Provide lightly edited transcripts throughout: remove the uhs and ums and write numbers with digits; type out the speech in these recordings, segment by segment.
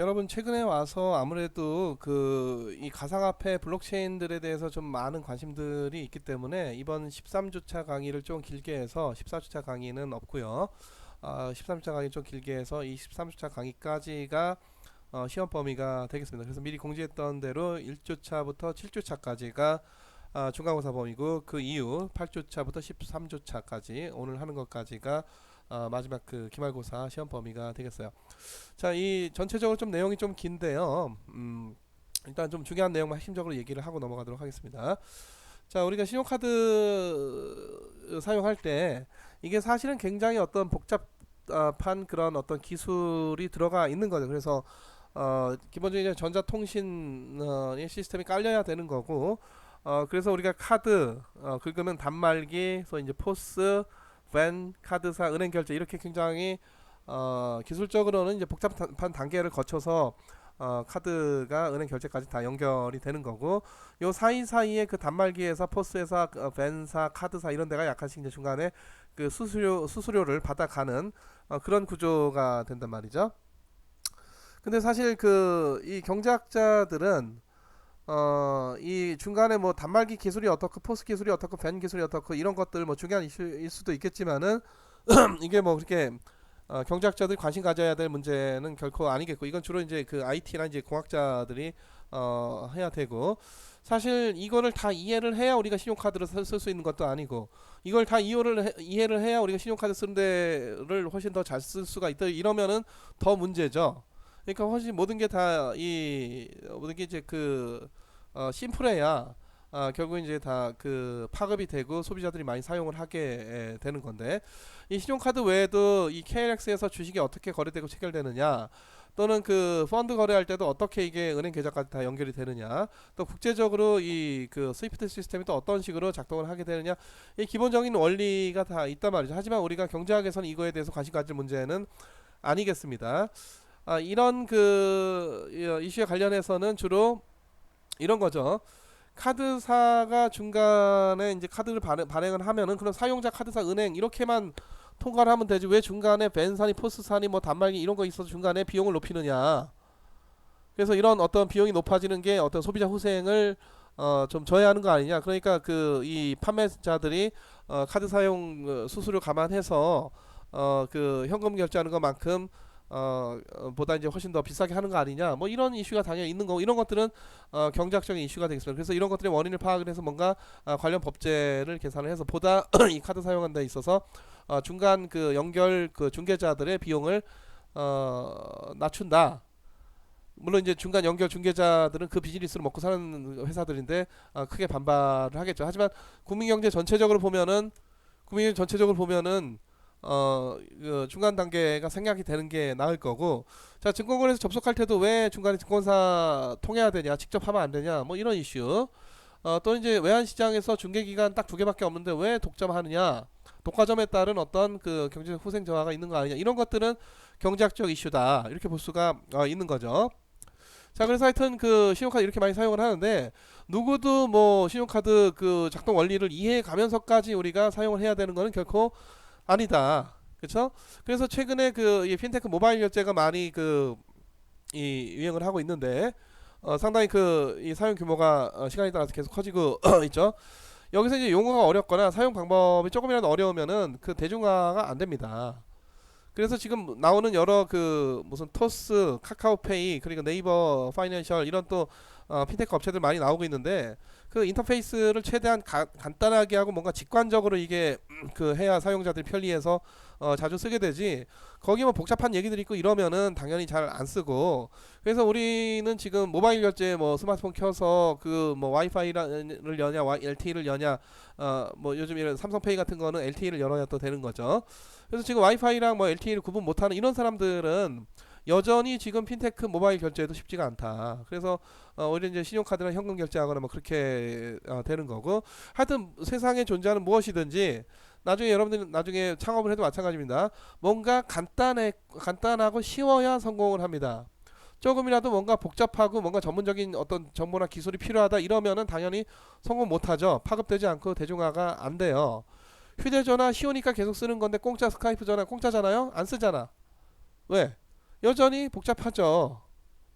여러분 최근에 와서 아무래도 이 가상화폐 블록체인들에 대해서 좀 많은 관심들이 있기 때문에 이번 13주차 강의를 좀 길게 해서 14주차 강의는 없고요. 13주차 강의 좀 길게 해서 이 13주차 강의까지가 시험 범위가 되겠습니다. 그래서 미리 공지했던 대로 1주차부터 7주차까지가 중간고사 범위고, 그 이후 8주차부터 13주차까지 오늘 하는 것까지가 마지막 그 기말고사 시험 범위가 되겠어요. 자, 이 전체적으로 좀 내용이 좀 긴데요. 일단 좀 중요한 내용만 핵심적으로 얘기를 하고 넘어가도록 하겠습니다. 자, 우리가 신용카드 사용할 때 이게 사실은 굉장히 어떤 복잡한 그런 어떤 기술이 들어가 있는 거죠. 그래서 기본적인 전자통신의 시스템이 깔려야 되는 거고, 그래서 우리가 카드 긁으면 단말기, 그래서 이제 포스, 밴, 카드사, 은행 결제, 이렇게 굉장히 기술적으로는 이제 복잡한 단계를 거쳐서 카드가 은행 결제까지 다 연결이 되는 거고, 요 사이사이에 그 단말기에서 포스에서 밴사, 카드사 이런 데가 약간씩 이제 중간에 그 수수료를 받아가는 그런 구조가 된단 말이죠. 근데 사실 이 경제학자들은 이 중간에 뭐 단말기 기술이 어떻고 포스 기술이 어떻고 밴 기술이 어떻고 이런 것들 뭐 중요한 이슈일 수도 있겠지만은 이게 뭐 그렇게 경제학자들이 관심 가져야 될 문제는 결코 아니겠고, 이건 주로 이제 그 IT나 이제 공학자들이 해야 되고, 사실 이거를 다 이해를 해야 우리가 신용카드를 쓸 수 있는 것도 아니고, 이걸 다 이해를 해야 우리가 신용카드 쓰는 데를 훨씬 더 잘 쓸 수가 있다 이러면은 더 문제죠. 그러니까 훨씬 모든 게 다 모든 게 이제 심플해야 결국 이제 다 그 파급이 되고 소비자들이 많이 사용을 하게 되는 건데, 이 신용카드 외에도 이 KLX에서 주식이 어떻게 거래되고 체결되느냐, 또는 그 펀드 거래할 때도 어떻게 이게 은행 계좌까지 다 연결이 되느냐, 또 국제적으로 이 그 스위프트 시스템이 또 어떤 식으로 작동을 하게 되느냐, 이 기본적인 원리가 다 있단 말이죠. 하지만 우리가 경제학에서는 이거에 대해서 관심 가질 문제는 아니겠습니다. 이런 이슈에 관련해서는 주로 이런 거죠. 카드사가 중간에 이제 카드를 발행을 하면은 그럼 사용자, 카드사, 은행 이렇게만 통과를 하면 되지, 왜 중간에 벤사니, 포스사니, 뭐 단말기 이런 거 있어서 중간에 비용을 높이느냐. 그래서 이런 어떤 비용이 높아지는 게 어떤 소비자 후생을 좀 저해하는 거 아니냐. 그러니까 이 판매자들이 카드 사용 수수료 감안해서 그 현금 결제하는 것만큼 보다 이제 훨씬 더 비싸게 하는 거 아니냐, 뭐 이런 이슈가 당연히 있는 거고, 이런 것들은 경제학적인 이슈가 되겠습니다. 그래서 이런 것들의 원인을 파악을 해서 뭔가 관련 법제를 계산을 해서 보다 이 카드 사용하는 데 있어서 중간 그 연결 그 중개자들의 비용을 낮춘다. 물론 이제 중간 연결 중개자들은 그 비즈니스를 먹고 사는 회사들인데 크게 반발을 하겠죠. 하지만 국민경제 전체적으로 보면은 국민경제 전체적으로 보면은 그 중간 단계가 생략이 되는 게 나을 거고, 자, 증권거래소 접속할 때도 왜 중간에 증권사 통해야 되냐, 직접 하면 안 되냐, 뭐 이런 이슈. 또 이제 외환시장에서 중개기간 딱 두 개밖에 없는데 왜 독점하느냐, 독과점에 따른 어떤 그 경제 후생 저하가 있는 거 아니냐, 이런 것들은 경제학적 이슈다, 이렇게 볼 수가 있는 거죠. 자, 그래서 하여튼 그 신용카드 이렇게 많이 사용을 하는데, 누구도 뭐 신용카드 그 작동 원리를 이해해 가면서까지 우리가 사용을 해야 되는 거는 결코 아니다. 그렇죠? 그래서 최근에 이 핀테크 모바일 결제가 많이 이 유행을 하고 있는데, 상당히 이 사용 규모가 시간에 따라서 계속 커지고 있죠. 여기서 이제 용어가 어렵거나 사용 방법이 조금이라도 어려우면은 그 대중화가 안 됩니다. 그래서 지금 나오는 여러 무슨 토스, 카카오페이, 그리고 네이버 파이낸셜 이런 또 핀테크 업체들 많이 나오고 있는데, 그 인터페이스를 최대한 간단하게 하고 뭔가 직관적으로 이게 해야 사용자들이 편리해서 자주 쓰게 되지, 거기 뭐 복잡한 얘기들이 있고 이러면은 당연히 잘 안 쓰고. 그래서 우리는 지금 모바일 결제 뭐 스마트폰 켜서 뭐 와이파이를 여냐, LTE를 여냐, 뭐 요즘 이런 삼성페이 같은 거는 LTE를 열어야 또 되는 거죠. 그래서 지금 와이파이랑 뭐 LTE를 구분 못하는 이런 사람들은 여전히 지금 핀테크 모바일 결제도 쉽지가 않다. 그래서 오히려 이제 신용카드나 현금 결제하거나 뭐 그렇게 되는 거고, 하여튼 세상에 존재하는 무엇이든지 나중에 여러분들 나중에 창업을 해도 마찬가지입니다. 뭔가 간단하고 쉬워야 성공을 합니다. 조금이라도 뭔가 복잡하고 뭔가 전문적인 어떤 정보나 기술이 필요하다 이러면은 당연히 성공 못하죠. 파급되지 않고 대중화가 안 돼요. 휴대전화 쉬우니까 계속 쓰는 건데, 공짜 스카이프 전화 공짜잖아요. 안 쓰잖아. 왜? 여전히 복잡하죠.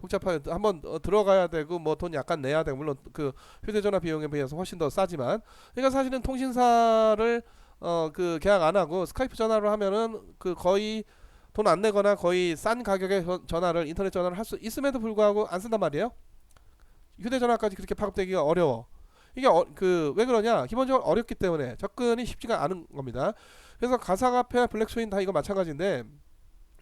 복잡하게 한번 들어가야 되고 뭐 돈 약간 내야 되고 물론 그 휴대전화 비용에 비해서 훨씬 더 싸지만 그러니까 사실은 통신사를 그 계약 안 하고 스카이프 전화로 하면은 그 거의 돈 안 내거나 거의 싼 가격의 전화를 인터넷 전화를 할 수 있음에도 불구하고 안 쓴단 말이에요. 휴대전화까지 그렇게 파급되기가 어려워. 이게 그 왜 그러냐? 기본적으로 어렵기 때문에 접근이 쉽지가 않은 겁니다. 그래서 가상화폐, 블록체인 다 이거 마찬가지인데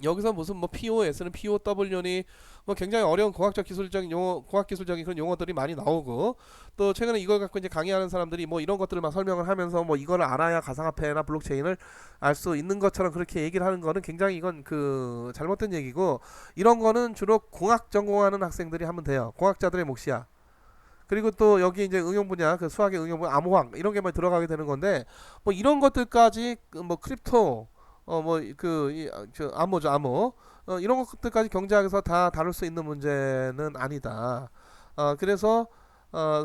여기서 무슨 뭐 POS는 POW니 뭐 굉장히 어려운 공학적 기술적인 용어, 공학 기술적인 그런 용어들이 많이 나오고 또 최근에 이걸 갖고 이제 강의하는 사람들이 뭐 이런 것들을 막 설명을 하면서 뭐 이거를 알아야 가상화폐나 블록체인을 알 수 있는 것처럼 그렇게 얘기를 하는 거는 굉장히 이건 그 잘못된 얘기고 이런 거는 주로 공학 전공하는 학생들이 하면 돼요. 공학자들의 몫이야. 그리고 또 여기 이제 응용 분야 그 수학의 응용 분야 암호학 이런 게만 들어가게 되는 건데 뭐 이런 것들까지 뭐 크립토 뭐 그 암호죠 암호 이런 것들까지 경제학에서 다 다룰 수 있는 문제는 아니다. 그래서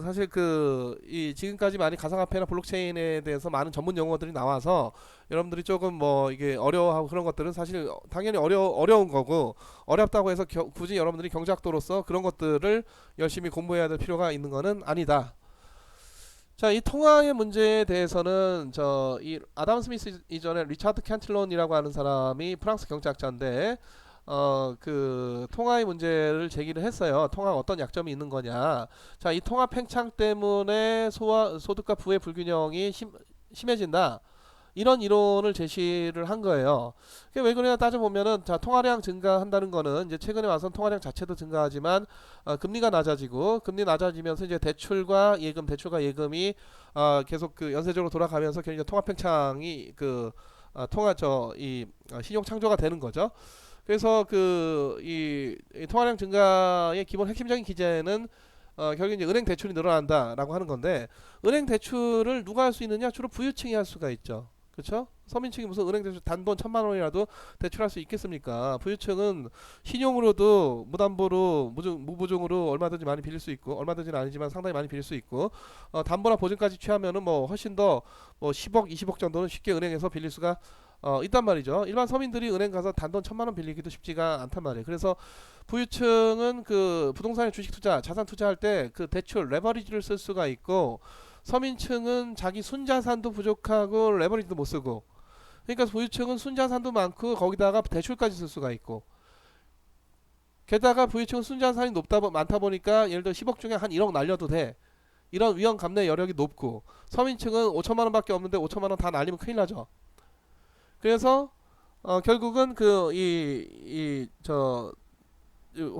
사실 그 이 지금까지 많이 가상화폐나 블록체인에 대해서 많은 전문 용어들이 나와서 여러분들이 조금 뭐 이게 어려워하고 그런 것들은 사실 당연히 어려운 거고 어렵다고 해서 굳이 여러분들이 경제학도로서 그런 것들을 열심히 공부해야 될 필요가 있는 거는 아니다. 자, 이 통화의 문제에 대해서는 저 이 아담 스미스 이전에 리차드 캔틀론이라고 하는 사람이 프랑스 경제학자인데 그 통화의 문제를 제기를 했어요. 통화가 어떤 약점이 있는 거냐. 자, 이 통화 팽창 때문에 소득과 부의 불균형이 심해진다. 이런 이론을 제시를 한 거예요. 그게 왜 그러냐 따져보면은 자 통화량 증가한다는 거는 이제 최근에 와서 통화량 자체도 증가하지만 금리가 낮아지고 금리 낮아지면서 이제 대출과 예금이 계속 그 연쇄적으로 돌아가면서 결국 통화 팽창이 그 통화 이 신용 창조가 되는 거죠. 그래서 그 이 통화량 증가의 기본 핵심적인 기제는 결국 이제 은행 대출이 늘어난다라고 하는 건데 은행 대출을 누가 할 수 있느냐? 주로 부유층이 할 수가 있죠. 그렇죠? 서민층이 무슨 은행 대출 단돈 1,000만 원이라도 대출할 수 있겠습니까? 부유층은 신용으로도 무담보로 무보증으로 얼마든지 많이 빌릴 수 있고 얼마든지는 아니지만 상당히 많이 빌릴 수 있고 담보나 보증까지 취하면은 뭐 훨씬 더 뭐 10억, 20억 정도는 쉽게 은행에서 빌릴 수가 있단 말이죠. 일반 서민들이 은행 가서 단돈 1,000만 원 빌리기도 쉽지가 않단 말이에요. 그래서 부유층은 그 부동산에 주식 투자, 자산 투자할 때 그 대출 레버리지를 쓸 수가 있고 서민층은 자기 순자산도 부족하고 레버리지도 못 쓰고 그러니까 부유층은 순자산도 많고 거기다가 대출까지 쓸 수가 있고 게다가 부유층은 순자산이 많다 보니까 예를 들어 10억 중에 한 1억 날려도 돼. 이런 위험 감내 여력이 높고 서민층은 5천만 원밖에 없는데 5천만 원 다 날리면 큰일 나죠. 그래서 결국은 그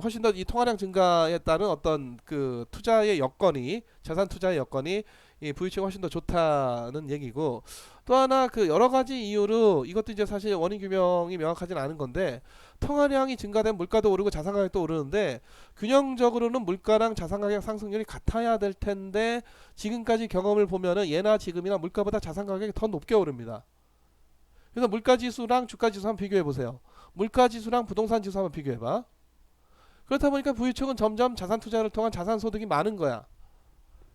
훨씬 더 이 통화량 증가에 따른 어떤 그 투자의 여건이 자산 투자의 여건이 이 부유층이 훨씬 더 좋다는 얘기고 또 하나 그 여러 가지 이유로 이것도 이제 사실 원인 규명이 명확하진 않은 건데 통화량이 증가되면 물가도 오르고 자산 가격도 오르는데 균형적으로는 물가랑 자산 가격 상승률이 같아야 될 텐데 지금까지 경험을 보면은 예나 지금이나 물가보다 자산 가격이 더 높게 오릅니다. 그래서 물가 지수랑 주가 지수 한번 비교해 보세요. 물가 지수랑 부동산 지수 한번 비교해 봐. 그렇다 보니까 부유층은 점점 자산 투자를 통한 자산 소득이 많은 거야.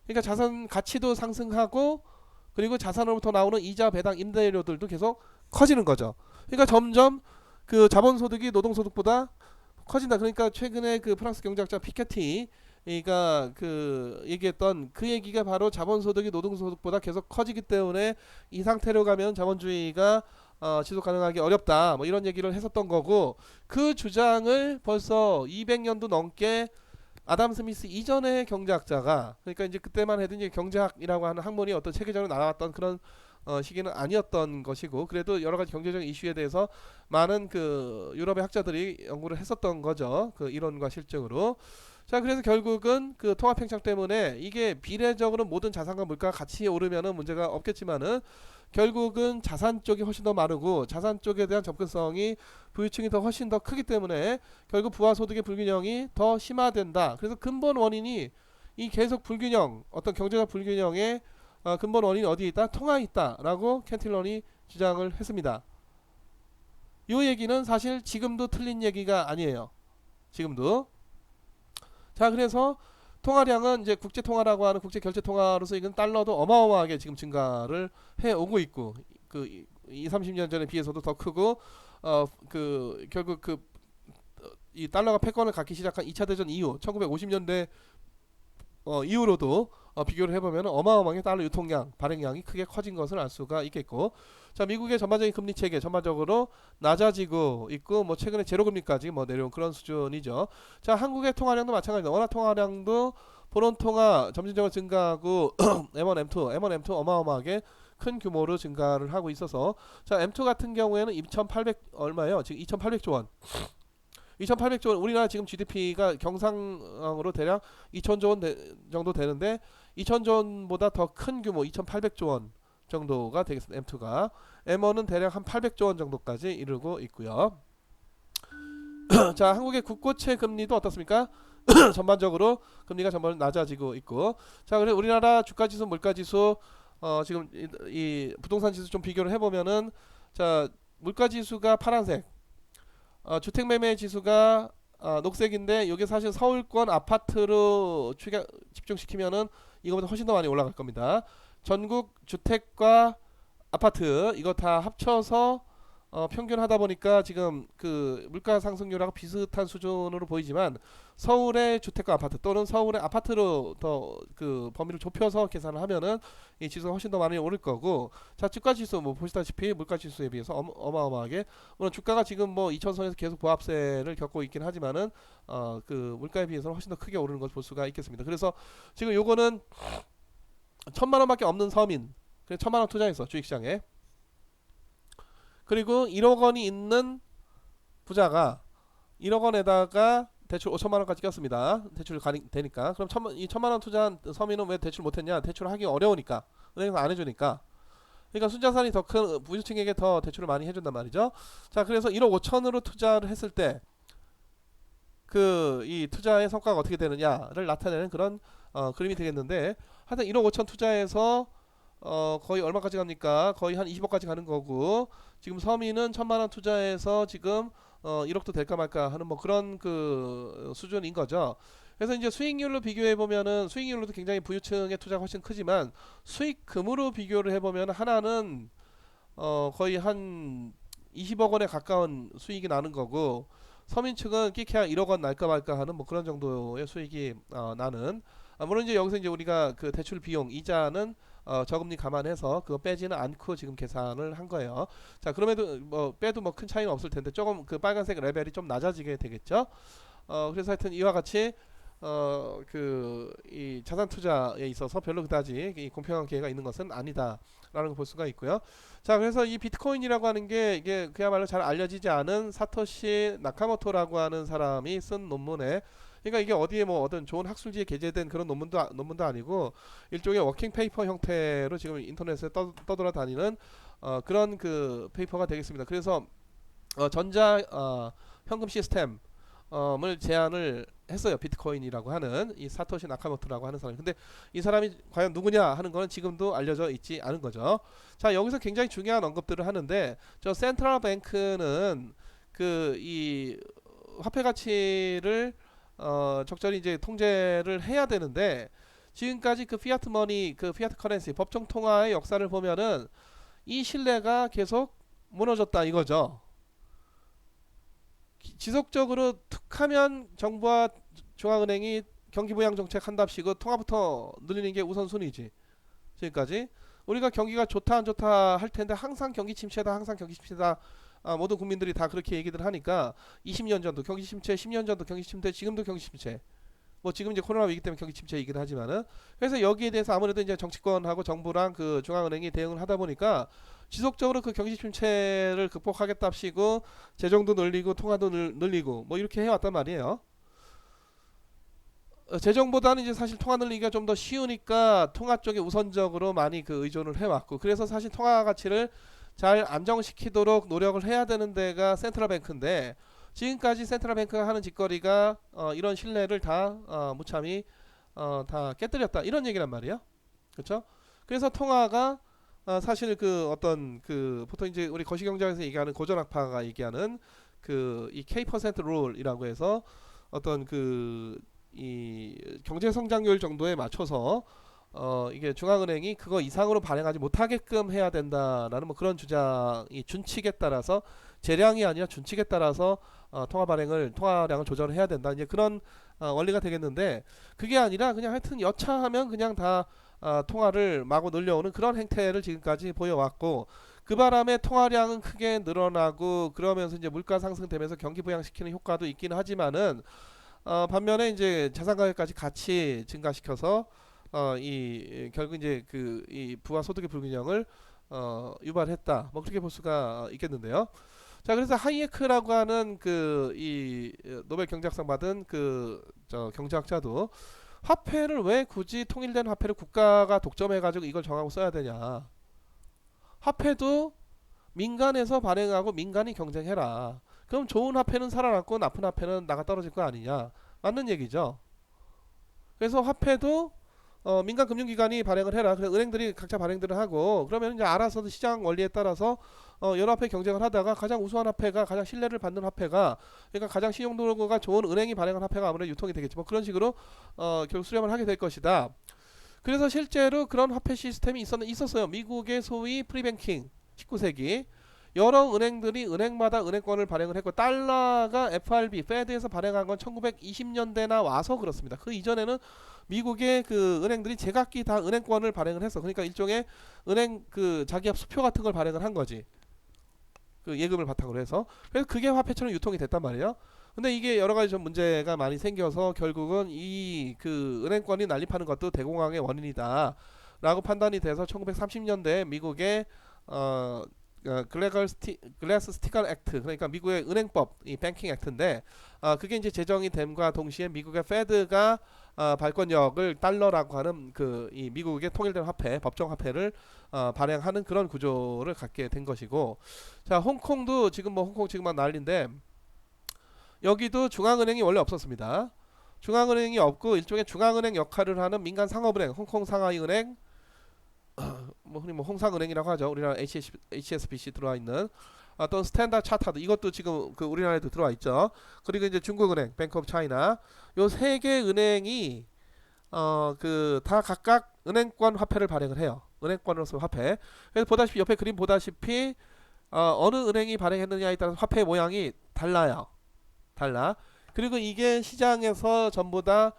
그러니까 자산 가치도 상승하고 그리고 자산으로부터 나오는 이자 배당 임대료들도 계속 커지는 거죠. 그러니까 점점 그 자본 소득이 노동 소득보다 커진다. 그러니까 최근에 그 프랑스 경제학자 피케티가 그 얘기했던 그 얘기가 바로 자본 소득이 노동 소득보다 계속 커지기 때문에 이 상태로 가면 자본주의가 지속 가능하기 어렵다. 뭐 이런 얘기를 했었던 거고 그 주장을 벌써 200년도 넘게 아담 스미스 이전의 경제학자가 그러니까 이제 그때만 해도 이제 경제학이라고 하는 학문이 어떤 체계적으로 나왔던 그런 시기는 아니었던 것이고 그래도 여러 가지 경제적인 이슈에 대해서 많은 그 유럽의 학자들이 연구를 했었던 거죠. 그 이론과 실증으로. 자, 그래서 결국은 그 통화 팽창 때문에 이게 비례적으로 모든 자산과 물가가 같이 오르면은 문제가 없겠지만은 결국은 자산 쪽이 훨씬 더 마르고 자산 쪽에 대한 접근성이 부유층이 더 훨씬 더 크기 때문에 결국 부와 소득의 불균형이 더 심화된다. 그래서 근본 원인이 이 계속 불균형, 어떤 경제적 불균형의 근본 원인이 어디에 있다? 통화에 있다라고 캔틸런이 주장을 했습니다. 이 얘기는 사실 지금도 틀린 얘기가 아니에요. 지금도. 자, 그래서 통화량은 이제 국제 통화라고 하는 국제 결제 통화로서 이건 달러도 어마어마하게 지금 증가를 해 오고 있고 그 20, 30년 전에 비해서도 더 크고 그 결국 그 이 달러가 패권을 갖기 시작한 2차 대전 이후 1950년대 이후로도 비교를 해보면 어마어마하게 달러 유통량, 발행량이 크게 커진 것을 알 수가 있겠고, 자 미국의 전반적인 금리 체계 전반적으로 낮아지고 있고 뭐 최근에 제로금리까지 뭐 내려온 그런 수준이죠. 자 한국의 통화량도 마찬가지입니다. 원화 통화량도 포론 통화 점진적으로 증가하고 M1, M2 어마어마하게 큰 규모로 증가를 하고 있어서 자 M2 같은 경우에는 2,800 얼마예요? 지금 2,800조 원. 2,800조 원, 우리나라 지금 GDP가 경상으로 대략 2,000조 원 정도 되는데 2,000조 원보다 더 큰 규모 2,800조 원 정도가 되겠습니다. M2가 M1은 대략 한 800조 원 정도까지 이르고 있고요. 자 한국의 국고채 금리도 어떻습니까? 전반적으로 금리가 전반 낮아지고 있고, 자 그래 우리나라 주가지수, 물가지수 지금 이 부동산 지수 좀 비교를 해보면은 자 물가지수가 파란색, 주택매매 지수가 녹색인데 이게 사실 서울권 아파트로 집중시키면은 이거보다 훨씬 더 많이 올라갈 겁니다. 전국 주택과 아파트 이거 다 합쳐서 평균 하다 보니까 지금 그 물가 상승률하고 비슷한 수준으로 보이지만 서울의 주택과 아파트 또는 서울의 아파트로 더 그 범위를 좁혀서 계산을 하면은 이 지수가 훨씬 더 많이 오를 거고, 자 주가 지수 뭐 보시다시피 물가 지수에 비해서 어마어마하게, 물론 주가가 지금 뭐 2천선에서 계속 보합세를 겪고 있긴 하지만은 그 물가에 비해서는 훨씬 더 크게 오르는 것을 볼 수가 있겠습니다. 그래서 지금 요거는 1,000만 원밖에 없는 서민, 그래 1,000만 원 투자해서 주식시장에, 그리고 1억 원이 있는 부자가 1억 원에다가 대출 5천만 원까지 꼈습니다. 대출 되니까. 그럼 이 1,000만 원 투자한 서민은 왜 대출 못했냐? 대출하기 어려우니까. 은행에서 안 해주니까. 그러니까 순자산이 더 큰 부유층에게 더 대출을 많이 해준단 말이죠. 자, 그래서 1억 5천으로 투자를 했을 때 그 이 투자의 성과가 어떻게 되느냐를 나타내는 그런 그림이 되겠는데, 하여튼 1억 5천 투자해서 거의 얼마까지 갑니까? 거의 한 20억까지 가는 거고, 지금 서민은 1,000만 원 투자해서 지금 1억도 될까 말까 하는 뭐 그런 그 수준인 거죠. 그래서 이제 수익률로 비교해 보면은 수익률로도 굉장히 부유층의 투자가 훨씬 크지만 수익금으로 비교를 해보면 하나는 거의 한 20억 원에 가까운 수익이 나는 거고, 서민층은 끼케야 1억 원 날까 말까 하는 뭐 그런 정도의 수익이 나는, 물론 이제 여기서 이제 우리가 그 대출 비용 이자는 저금리 감안해서 그거 빼지는 않고 지금 계산을 한 거예요. 자 그럼에도 뭐 빼도 뭐 큰 차이는 없을 텐데 조금 그 빨간색 레벨이 좀 낮아지게 되겠죠. 그래서 하여튼 이와 같이 그 이 자산 투자에 있어서 별로 그다지 이 공평한 기회가 있는 것은 아니다라는 걸 볼 수가 있고요. 자 그래서 이 비트코인이라고 하는 게 이게 그야말로 잘 알려지지 않은 사토시 나카모토라고 하는 사람이 쓴 논문에, 그러니까 이게 어디에 뭐 어떤 좋은 학술지에 게재된 그런 논문도 아니고 일종의 워킹 페이퍼 형태로 지금 인터넷에 떠돌아다니는 그런 그 페이퍼가 되겠습니다. 그래서 전자 현금 시스템을 제안을 했어요. 비트코인이라고 하는 이 사토시 나카모토라고 하는 사람이. 근데 이 사람이 과연 누구냐 하는 거는 지금도 알려져 있지 않은 거죠. 자 여기서 굉장히 중요한 언급들을 하는데, 저 센트럴 뱅크는 그 이 화폐 가치를 적절히 이제 통제를 해야 되는데, 지금까지 그 피아트 머니, 그 피아트 커런시, 법정 통화의 역사를 보면은 이 신뢰가 계속 무너졌다 이거죠. 지속적으로 툭하면 정부와 중앙은행이 경기부양 정책 한답시고 통화부터 늘리는 게 우선순위지. 지금까지 우리가 경기가 좋다 안 좋다 할 텐데 항상 경기 침체다, 항상 경기 침체다. 모든 국민들이 다 그렇게 얘기들 하니까 20년 전도 경기 침체, 10년 전도 경기 침체, 지금도 경기 침체. 뭐 지금 이제 코로나 위기 때문에 경기 침체이긴 하지만은, 그래서 여기에 대해서 아무래도 이제 정치권하고 정부랑 그 중앙은행이 대응을 하다 보니까 지속적으로 그 경기 침체를 극복하겠답시고 재정도 늘리고 통화도 늘리고 뭐 이렇게 해왔단 말이에요. 재정보다는 이제 사실 통화 늘리기가 좀 더 쉬우니까 통화 쪽에 우선적으로 많이 그 의존을 해왔고, 그래서 사실 통화 가치를 잘 안정시키도록 노력을 해야 되는 데가 센트럴뱅크인데, 지금까지 센트럴뱅크가 하는 짓거리가 이런 신뢰를 다 무참히 다 깨뜨렸다 이런 얘기란 말이에요. 그렇죠? 그래서 통화가 사실 그 어떤 그 보통 이제 우리 거시경제학에서 얘기하는 고전학파가 얘기하는 그 이 K% 룰이라고 해서 어떤 그 이 경제 성장률 정도에 맞춰서 이게 중앙은행이 그거 이상으로 발행하지 못하게끔 해야 된다라는 뭐 그런 주장이 준칙에 따라서, 재량이 아니라 준칙에 따라서 통화량을 조절을 해야 된다. 이제 그런 원리가 되겠는데 그게 아니라 그냥 하여튼 여차하면 그냥 다 통화를 마구 늘려오는 그런 행태를 지금까지 보여왔고 그 바람에 통화량은 크게 늘어나고 그러면서 이제 물가 상승되면서 경기 부양시키는 효과도 있기는 하지만은 반면에 이제 자산 가격까지 같이 증가시켜서 이 결국 이제 그 이 부와 소득의 불균형을 유발했다. 뭐 그렇게 볼 수가 있겠는데요. 자, 그래서 하이에크라고 하는 그 이 노벨 경제학상 받은 그 저 경제학자도 화폐를 왜 굳이 통일된 화폐를 국가가 독점해가지고 이걸 정하고 써야 되냐? 화폐도 민간에서 발행하고 민간이 경쟁해라. 그럼 좋은 화폐는 살아남고 나쁜 화폐는 나가 떨어질 거 아니냐? 맞는 얘기죠. 그래서 화폐도 민간 금융기관이 발행을 해라. 그래서 은행들이 각자 발행들을 하고 그러면 이제 알아서 시장 원리에 따라서 여러 화폐 경쟁을 하다가 가장 우수한 화폐가 가장 신뢰를 받는 화폐가 그러니까 가장信用도가 좋은 은행이 발행한 화폐가 아무래도 유통이 되겠지. 뭐 그런 식으로 결국 수렴을 하게 될 것이다. 그래서 실제로 그런 화폐 시스템이 있었어요. 미국의 소위 프리뱅킹 19세기 여러 은행들이 은행마다 은행권을 발행을 했고 달러가 FRB, 페드에서 발행한 건 1920년대나 와서 그렇습니다. 그 이전에는 미국의 그 은행들이 제각기 다 은행권을 발행을 했어. 그러니까 일종의 은행 그 자기업 수표 같은 걸 발행을 한 거지. 그 예금을 바탕으로 해서. 그래서 그게 화폐처럼 유통이 됐단 말이에요. 근데 이게 여러 가지 좀 문제가 많이 생겨서 결국은 이 그 은행권이 난립하는 것도 대공황의 원인이다. 라고 판단이 돼서 1930년대 미국의 글래스 스티글 액트 그러니까 미국의 은행법 이 뱅킹 액트인데 그게 이제 제정이 됨과 동시에 미국의 페드가 발권력을 달러라고 하는 그 이 미국의 통일된 화폐 법정 화폐를 발행하는 그런 구조를 갖게 된 것이고 자 홍콩도 지금 뭐 홍콩 지금 막 난리인데 여기도 중앙은행이 원래 없었습니다. 중앙은행이 없고 일종의 중앙은행 역할을 하는 민간 상업은행 홍콩 상하이은행 뭐 흔히 뭐 홍상은행이라고 하죠. 우리나라 HSBC 들어와 있는 또 스탠다드 차타드 이것도 지금 그 우리나라에도 들어와 있죠. 그리고 이제 중국은행, 뱅크 오브 차이나 요 세 개 은행이 그 다 각각 은행권 화폐를 발행을 해요. 은행권으로서 화폐. 그래서 보다시피 옆에 그림 보다시피 어느 은행이 발행했느냐에 따라서 화폐 모양이 달라요. 달라. 그리고 이게 시장에서 전부 다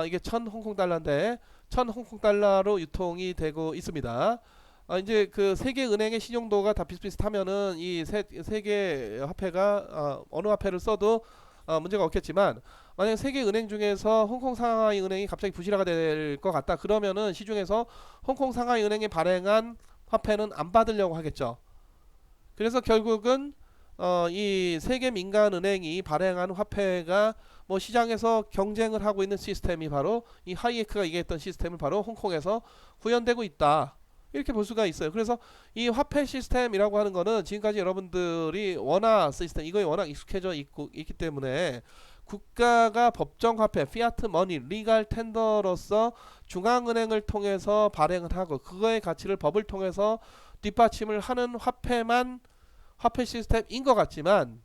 이게 1000 홍콩 달러인데 1000 홍콩 달러로 유통이 되고 있습니다. 이제 그 세계 은행의 신용도가 다 비슷비슷하면은 이 세 개 화폐가 어느 화폐를 써도 문제가 없겠지만 만약 세계 은행 중에서 홍콩 상하이 은행이 갑자기 부실화가 될 것 같다 그러면은 시중에서 홍콩 상하이 은행이 발행한 화폐는 안 받으려고 하겠죠. 그래서 결국은 이 세계 민간 은행이 발행한 화폐가 뭐 시장에서 경쟁을 하고 있는 시스템이 바로 이 하이에크가 얘기했던 시스템을 바로 홍콩에서 구현되고 있다. 이렇게 볼 수가 있어요. 그래서 이 화폐 시스템이라고 하는 거는 지금까지 여러분들이 원화 시스템 이거에 워낙 익숙해져 있기 때문에 국가가 법정 화폐, 피아트 머니, 리갈 텐더로서 중앙은행을 통해서 발행을 하고 그거의 가치를 법을 통해서 뒷받침을 하는 화폐만 화폐 시스템인 것 같지만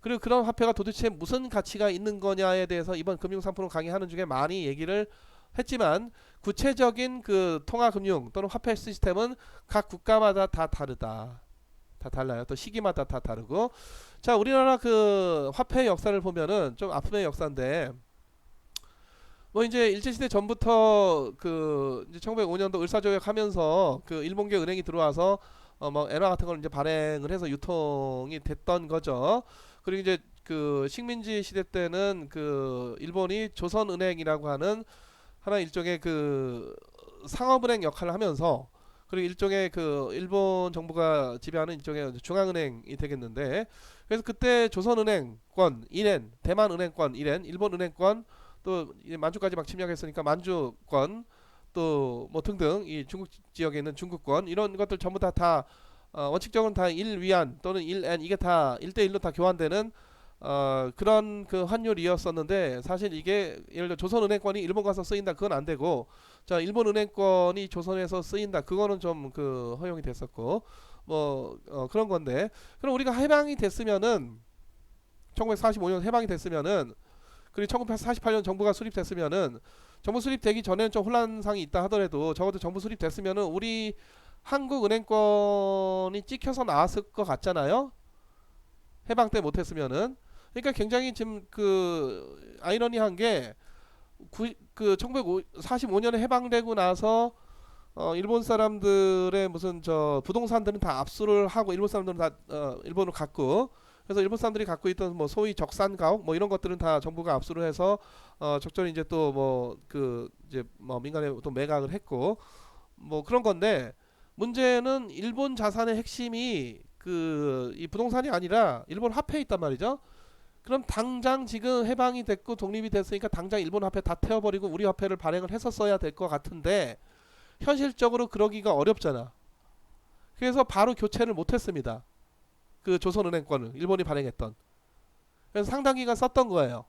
그리고 그런 화폐가 도대체 무슨 가치가 있는 거냐에 대해서 이번 금융상품을 강의하는 중에 많이 얘기를 했지만 구체적인 그 통화금융 또는 화폐 시스템은 각 국가마다 다 다르다. 다 달라요. 또 시기마다 다 다르고 자 우리나라 그 화폐 역사를 보면은 좀 아픔의 역사인데 뭐 이제 일제시대 전부터 그 이제 1905년도 을사조약하면서 그 일본계 은행이 들어와서 뭐 엔화 같은 걸 이제 발행을 해서 유통이 됐던 거죠. 그리고 이제 그 식민지 시대 때는 그 일본이 조선은행이라고 하는 하나 일종의 그 상업은행 역할을 하면서 그리고 일종의 그 일본 정부가 지배하는 일종의 중앙은행이 되겠는데 그래서 그때 조선은행권 1엔, 대만은행권 1엔, 일본은행권 또 만주까지 막 침략했으니까 만주권 또 뭐 등등 이 중국 지역에 있는 중국권 이런 것들 전부 다 원칙적으로는 다 1위안 또는 1엔 이게 다 1대1로 다 교환되는 그런 그 환율이었었는데 사실 이게 예를 들어 조선은행권이 일본 가서 쓰인다 그건 안 되고 자 일본은행권이 조선에서 쓰인다 그거는 좀 그 허용이 됐었고 뭐 그런 건데 그럼 우리가 해방이 됐으면은 1945년 해방이 됐으면은 그리고 1948년 정부가 수립됐으면은 정부 수립되기 전에는 좀 혼란상이 있다 하더라도 적어도 정부 수립됐으면은 우리 한국 은행권이 찍혀서 나왔을 것 같잖아요. 해방 때 못했으면은 그러니까 굉장히 지금 그 아이러니한 게 그 1945년에 해방되고 나서 일본 사람들의 무슨 저 부동산들은 다 압수를 하고 일본 사람들은 다 일본으로 갔고 그래서 일본 사람들이 갖고 있던 뭐 소위 적산 가옥 뭐 이런 것들은 다 정부가 압수를 해서 적절히 이제 또 뭐 그 이제 뭐 민간에 또 매각을 했고 뭐 그런 건데 문제는 일본 자산의 핵심이 그 이 부동산이 아니라 일본 화폐에 있단 말이죠. 그럼 당장 지금 해방이 됐고 독립이 됐으니까 당장 일본 화폐 다 태워버리고 우리 화폐를 발행을 했었어야 될 것 같은데 현실적으로 그러기가 어렵잖아. 그래서 바로 교체를 못했습니다. 그 조선은행권을 일본이 발행했던. 그래서 상당 기간 썼던 거예요.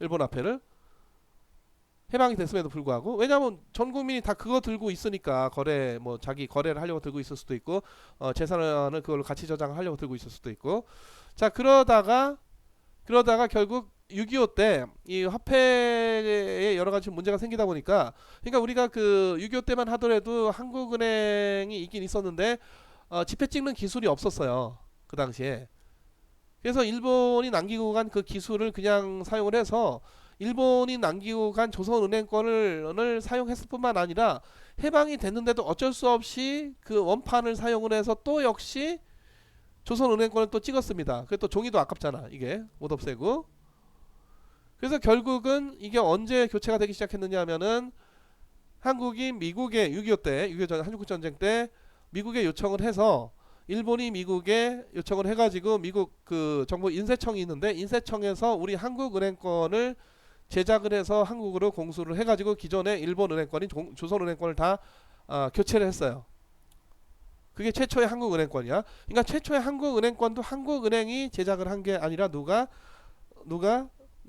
일본 화폐를. 해방이 됐음에도 불구하고 왜냐하면 전 국민이 다 그거 들고 있으니까 거래 뭐 자기 거래를 하려고 들고 있을 수도 있고 재산을 그걸로 가치 저장을 하려고 들고 있을 수도 있고 자 그러다가 결국 6.25 때 이 화폐에 여러 가지 문제가 생기다 보니까 그러니까 우리가 그 6.25 때만 하더라도 한국은행이 있긴 있었는데 지폐 찍는 기술이 없었어요. 그 당시에. 그래서 일본이 남기고 간 그 기술을 그냥 사용을 해서 일본이 남기고 간 조선은행권을 사용했을 뿐만 아니라 해방이 됐는데도 어쩔 수 없이 그 원판을 사용을 해서 또 역시 조선은행권을 또 찍었습니다. 그또 종이도 아깝잖아. 이게 못 없애고. 그래서 결국은 이게 언제 교체가 되기 시작했느냐 하면은 한국이 미국의 6.25 때, 6.25 한국전쟁 때 미국에 요청을 해서 일본이 미국에 요청을 해가지고 미국 그 정부 인쇄청이 있는데 인쇄청에서 우리 한국은행권을 제작을 해서 한국으로 공수를 해가지고 기존의 일본 은행권인 조선은행권을 다 교체를 했어요. 그게 최초의 한국은행권이야. 그러니까 최초의 한국은행권도 한국은행이 제작을 한 게 아니라 누가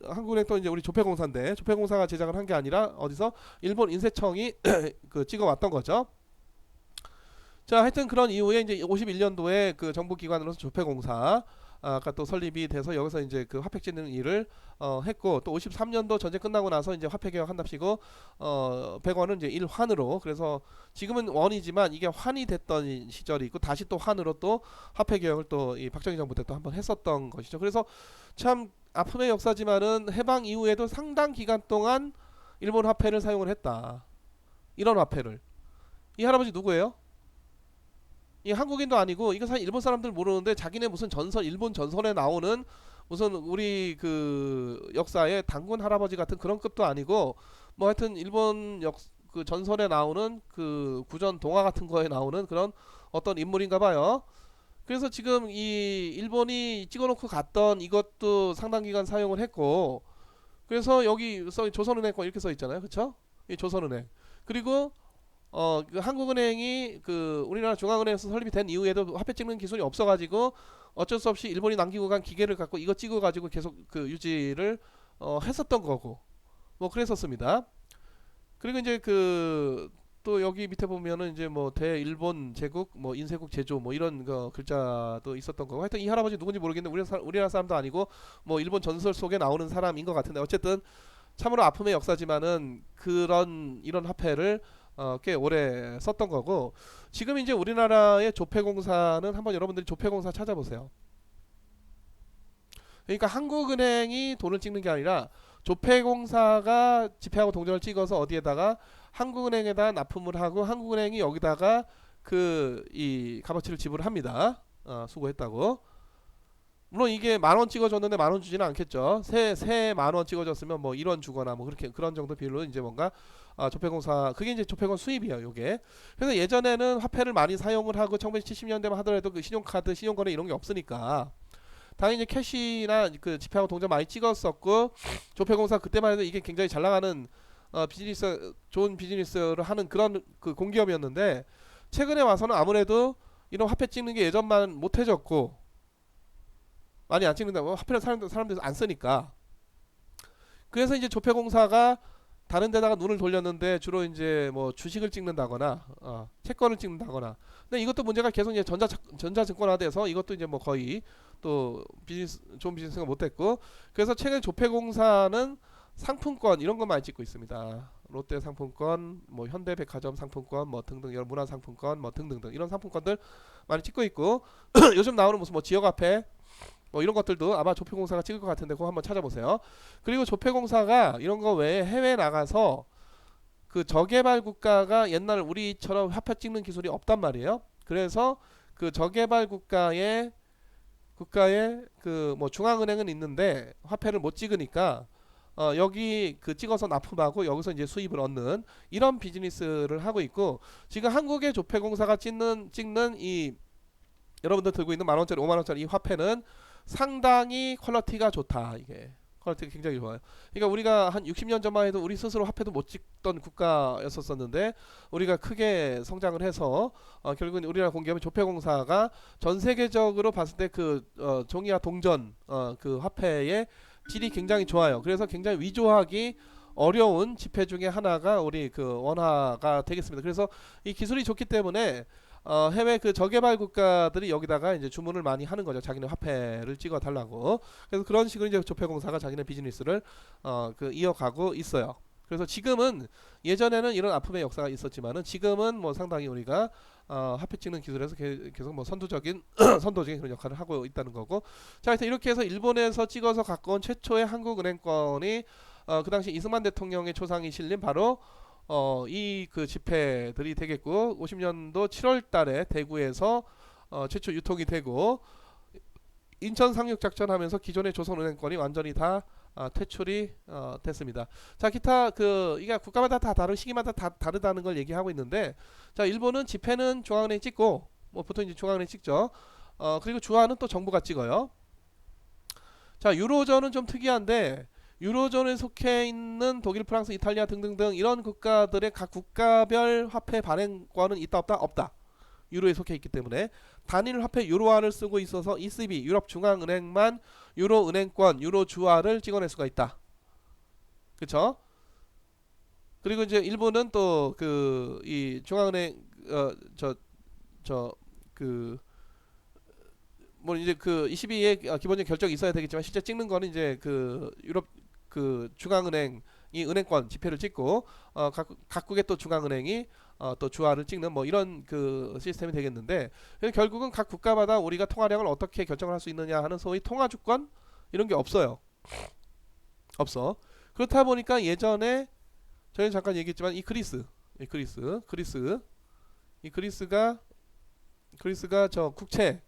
한국은행 또 이제 우리 조폐공사인데 조폐공사가 제작을 한 게 아니라 어디서 일본 인쇄청이 그 찍어왔던 거죠. 자, 하여튼 그런 이후에 이제 51년도에 그 정부 기관으로서 조폐공사 아까 또 설립이 돼서 여기서 이제 그 화폐 찍는 일을 했고 또 53년도 전쟁 끝나고 나서 이제 화폐 개혁 한답시고 100원은 이제 1환으로 그래서 지금은 원이지만 이게 환이 됐던 시절이 있고 다시 또 환으로 또 화폐 개혁을 또 이 박정희 정부 때 또 한번 했었던 것이죠. 그래서 참 아픔의 역사지만은 해방 이후에도 상당 기간 동안 일본 화폐를 사용을 했다. 이런 화폐를. 이 할아버지 누구예요? 이 한국인도 아니고 이거 사실 일본 사람들 모르는데 자기네 무슨 전설 일본 전설에 나오는 무슨 우리 그 역사의 단군 할아버지 같은 그런 급도 아니고 뭐 하여튼 일본 그 전설에 나오는 그 구전 동화 같은 거에 나오는 그런 어떤 인물인가 봐요. 그래서 지금 이 일본이 찍어놓고 갔던 이것도 상당 기간 사용을 했고 그래서 여기 조선은행권 이렇게 써 있잖아요. 그쵸? 이 조선은행. 그리고 그 한국은행이 그 우리나라 중앙은행에서 설립이 된 이후에도 화폐 찍는 기술이 없어가지고 어쩔 수 없이 일본이 남기고 간 기계를 갖고 이거 찍어가지고 계속 그 유지를 했었던 거고 뭐 그랬었습니다. 그리고 이제 그 또 여기 밑에 보면은 이제 뭐 대일본 제국 뭐 인쇄국 제조 뭐 이런 거 글자도 있었던 거고 하여튼 이 할아버지 누군지 모르겠는데 우리나라 사람도 아니고 뭐 일본 전설 속에 나오는 사람인 것 같은데 어쨌든 참으로 아픔의 역사지만은 그런 이런 화폐를 꽤 오래 썼던 거고 지금 이제 우리나라의 조폐공사는 한번 여러분들이 조폐공사 찾아보세요. 그러니까 한국은행이 돈을 찍는 게 아니라 조폐공사가 지폐하고 동전을 찍어서 어디에다가 한국은행에다 납품을 하고 한국은행이 여기다가 그 이 값어치를 지불합니다. 수고했다고. 물론 이게 10,000원 찍어줬는데 10,000원 주지는 않겠죠. 새 10,000원 찍어줬으면 뭐 1원 주거나 뭐 그렇게 그런 정도 비율로 이제 뭔가 조폐공사 그게 이제 조폐공 수입이에요. 요게. 그래서 예전에는 화폐를 많이 사용을 하고 1970년대만 하더라도 그 신용카드, 신용거래 이런 게 없으니까 당연히 캐시나 그 지폐하고 동전 많이 찍었었고 조폐공사 그때만 해도 이게 굉장히 잘 나가는 비즈니스 좋은 비즈니스를 하는 그런 그 공기업이었는데 최근에 와서는 아무래도 이런 화폐 찍는 게 예전만 못해졌고 많이 안 찍는다고 화폐를 사람들이 안 쓰니까 그래서 이제 조폐공사가 다른 데다가 눈을 돌렸는데 주로 이제 뭐 주식을 찍는다거나 채권을 찍는다거나 근데 이것도 문제가 계속 이제 전자증권화돼서 이것도 이제 뭐 거의 또 좋은 비즈니스가 못됐고 그래서 최근 조폐공사는 상품권 이런 거 많이 찍고 있습니다. 롯데 상품권, 뭐 현대백화점 상품권, 뭐 등등 이런 문화 상품권, 뭐 등등등 이런 상품권들 많이 찍고 있고 요즘 나오는 무슨 뭐 지역화폐 뭐 이런 것들도 아마 조폐공사가 찍을 것 같은데 그거 한번 찾아보세요. 그리고 조폐공사가 이런 거 외에 해외 나가서 그 저개발 국가가 옛날 우리처럼 화폐 찍는 기술이 없단 말이에요. 그래서 그 저개발 국가의 그 뭐 중앙은행은 있는데 화폐를 못 찍으니까 여기 그 찍어서 납품하고 여기서 이제 수입을 얻는 이런 비즈니스를 하고 있고, 지금 한국의 조폐공사가 찍는 이 여러분들 들고 있는 만원짜리 5만원짜리 이 화폐는 상당히 퀄리티가 좋다. 이게 퀄리티가 굉장히 좋아요. 그러니까 우리가 한 60년 전만 해도 우리 스스로 화폐도 못 찍던 국가였었는데 우리가 크게 성장을 해서 결국은 우리나라 공기업의 조폐공사가 전 세계적으로 봤을 때 그 종이와 동전 그 화폐의 질이 굉장히 좋아요. 그래서 굉장히 위조하기 어려운 지폐 중에 하나가 우리 그 원화가 되겠습니다. 그래서 이 기술이 좋기 때문에 해외 그 저개발 국가들이 여기다가 이제 주문을 많이 하는 거죠. 자기네 화폐를 찍어 달라고. 그래서 그런 식으로 이제 조폐공사가 자기네 비즈니스를 그 이어가고 있어요. 그래서 지금은 예전에는 이런 아픔의 역사가 있었지만은 지금은 뭐 상당히 우리가 화폐 찍는 기술에서 계속 뭐 선도적인 그런 역할을 하고 있다는 거고. 자, 하여튼 이렇게 해서 일본에서 찍어서 갖고 온 최초의 한국은행권이 그 당시 이승만 대통령의 초상이 실린 바로 이 그 지폐들이 되겠고, 50년도 7월달에 대구에서 최초 유통이 되고 인천 상륙작전 하면서 기존의 조선은행권이 완전히 다 퇴출이 됐습니다. 자, 기타 그 이게 국가마다 다 다른 시기마다 다 다르다는 걸 얘기하고 있는데, 자, 일본은 지폐는 중앙은행 찍고 뭐 보통 이제 중앙은행 찍죠. 그리고 주화는 또 정부가 찍어요. 자, 유로존은 좀 특이한데 유로존에 속해 있는 독일, 프랑스, 이탈리아 등등등 이런 국가들의 각 국가별 화폐 발행권은 있다 없다? 없다. 유로에 속해 있기 때문에 단일 화폐 유로화를 쓰고 있어서 ECB 유럽 중앙은행만 유로 은행권, 유로 주화를 찍어낼 수가 있다. 그쵸? 그리고 이제 일본은 또 그 이 중앙은행 뭐 이제 그 ECB의 기본적인 결정이 있어야 되겠지만 실제 찍는 거는 이제 그 유럽 그 중앙은행이 은행권 지폐를 찍고 각국의 또 중앙은행이 또 주화를 찍는 뭐 이런 그 시스템이 되겠는데, 결국은 각 국가마다 우리가 통화량을 어떻게 결정을 할 수 있느냐 하는 소위 통화주권 이런 게 없어요. 없어. 그렇다 보니까 예전에 저희는 잠깐 얘기했지만 이 그리스가 저 국채,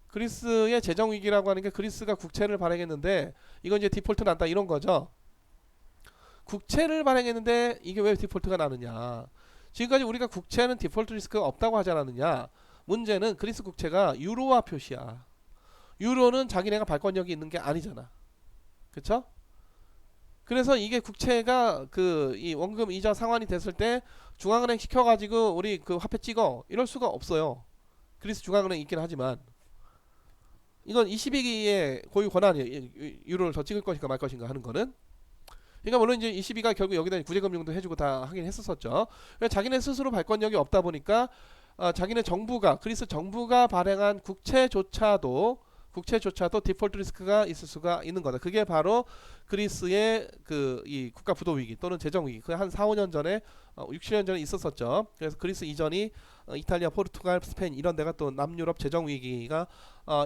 그리스의 재정 위기라고 하는 게 그리스가 국채를 발행했는데 이건 이제 디폴트 난다 이런 거죠. 국채를 발행했는데 이게 왜 디폴트가 나느냐. 지금까지 우리가 국채는 디폴트 리스크가 없다고 하지 않았느냐. 문제는 그리스 국채가 유로화 표시야. 유로는 자기네가 발권력이 있는 게 아니잖아. 그쵸? 그래서 이게 국채가 그 이 원금 이자 상환이 됐을 때 중앙은행 시켜가지고 우리 그 화폐 찍어 이럴 수가 없어요. 그리스 중앙은행 있긴 하지만 이건 22기의 고유 권한이에요. 유로를 더 찍을 것인가 말 것인가 하는 거는. 그러니까 물론 이제 22가 결국 여기다 구제금융도 해주고 다 하긴 했었었죠. 자기네 스스로 발권력이 없다 보니까 자기네 정부가 그리스 정부가 발행한 국채조차도 디폴트 리스크가 있을 수가 있는 거다. 그게 바로 그리스의 그 이 국가 부도 위기 또는 재정 위기. 그 한 4, 5년 전에 6, 7년 전에 있었었죠. 그래서 그리스 이전이 이탈리아, 포르투갈, 스페인 이런 데가 또 남유럽 재정 위기가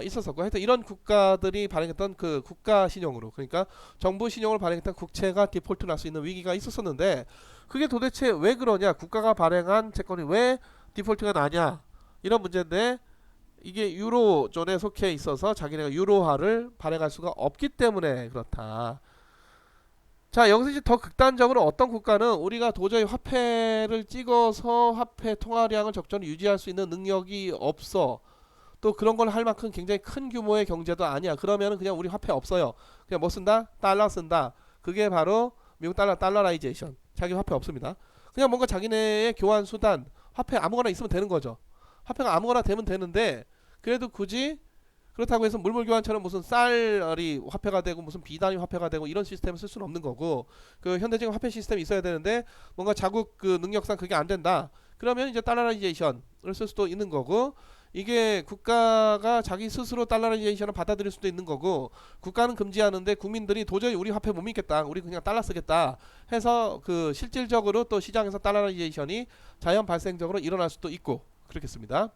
있었었고, 하여튼 이런 국가들이 발행했던 그 국가 신용으로, 그러니까 정부 신용을 발행했던 국채가 디폴트 날 수 있는 위기가 있었었는데, 그게 도대체 왜 그러냐, 국가가 발행한 채권이 왜 디폴트가 나냐, 이런 문제인데, 이게 유로존에 속해 있어서 자기네가 유로화를 발행할 수가 없기 때문에 그렇다. 자, 여기서 이제 더 극단적으로 어떤 국가는 우리가 도저히 화폐를 찍어서 화폐 통화량을 적절히 유지할 수 있는 능력이 없어, 또 그런 걸 할 만큼 굉장히 큰 규모의 경제도 아니야. 그러면은 그냥 우리 화폐 없어요. 그냥 뭐 쓴다? 달러 쓴다. 그게 바로 미국 달러라이제이션. 자기 화폐 없습니다. 그냥 뭔가 자기네의 교환 수단, 화폐 아무거나 있으면 되는 거죠. 화폐가 아무거나 되면 되는데, 그래도 굳이 그렇다고 해서 물물교환처럼 무슨 쌀이 화폐가 되고 무슨 비단이 화폐가 되고 이런 시스템을 쓸 수는 없는 거고, 그 현대적인 화폐 시스템이 있어야 되는데 뭔가 자국 그 능력상 그게 안 된다. 그러면 이제 달러라이제이션을 쓸 수도 있는 거고, 이게 국가가 자기 스스로 달러라이제이션을 받아들일 수도 있는 거고, 국가는 금지하는데 국민들이 도저히 우리 화폐 못 믿겠다, 우리 그냥 달러 쓰겠다 해서 그 실질적으로 또 시장에서 달러라이제이션이 자연 발생적으로 일어날 수도 있고 그렇겠습니다.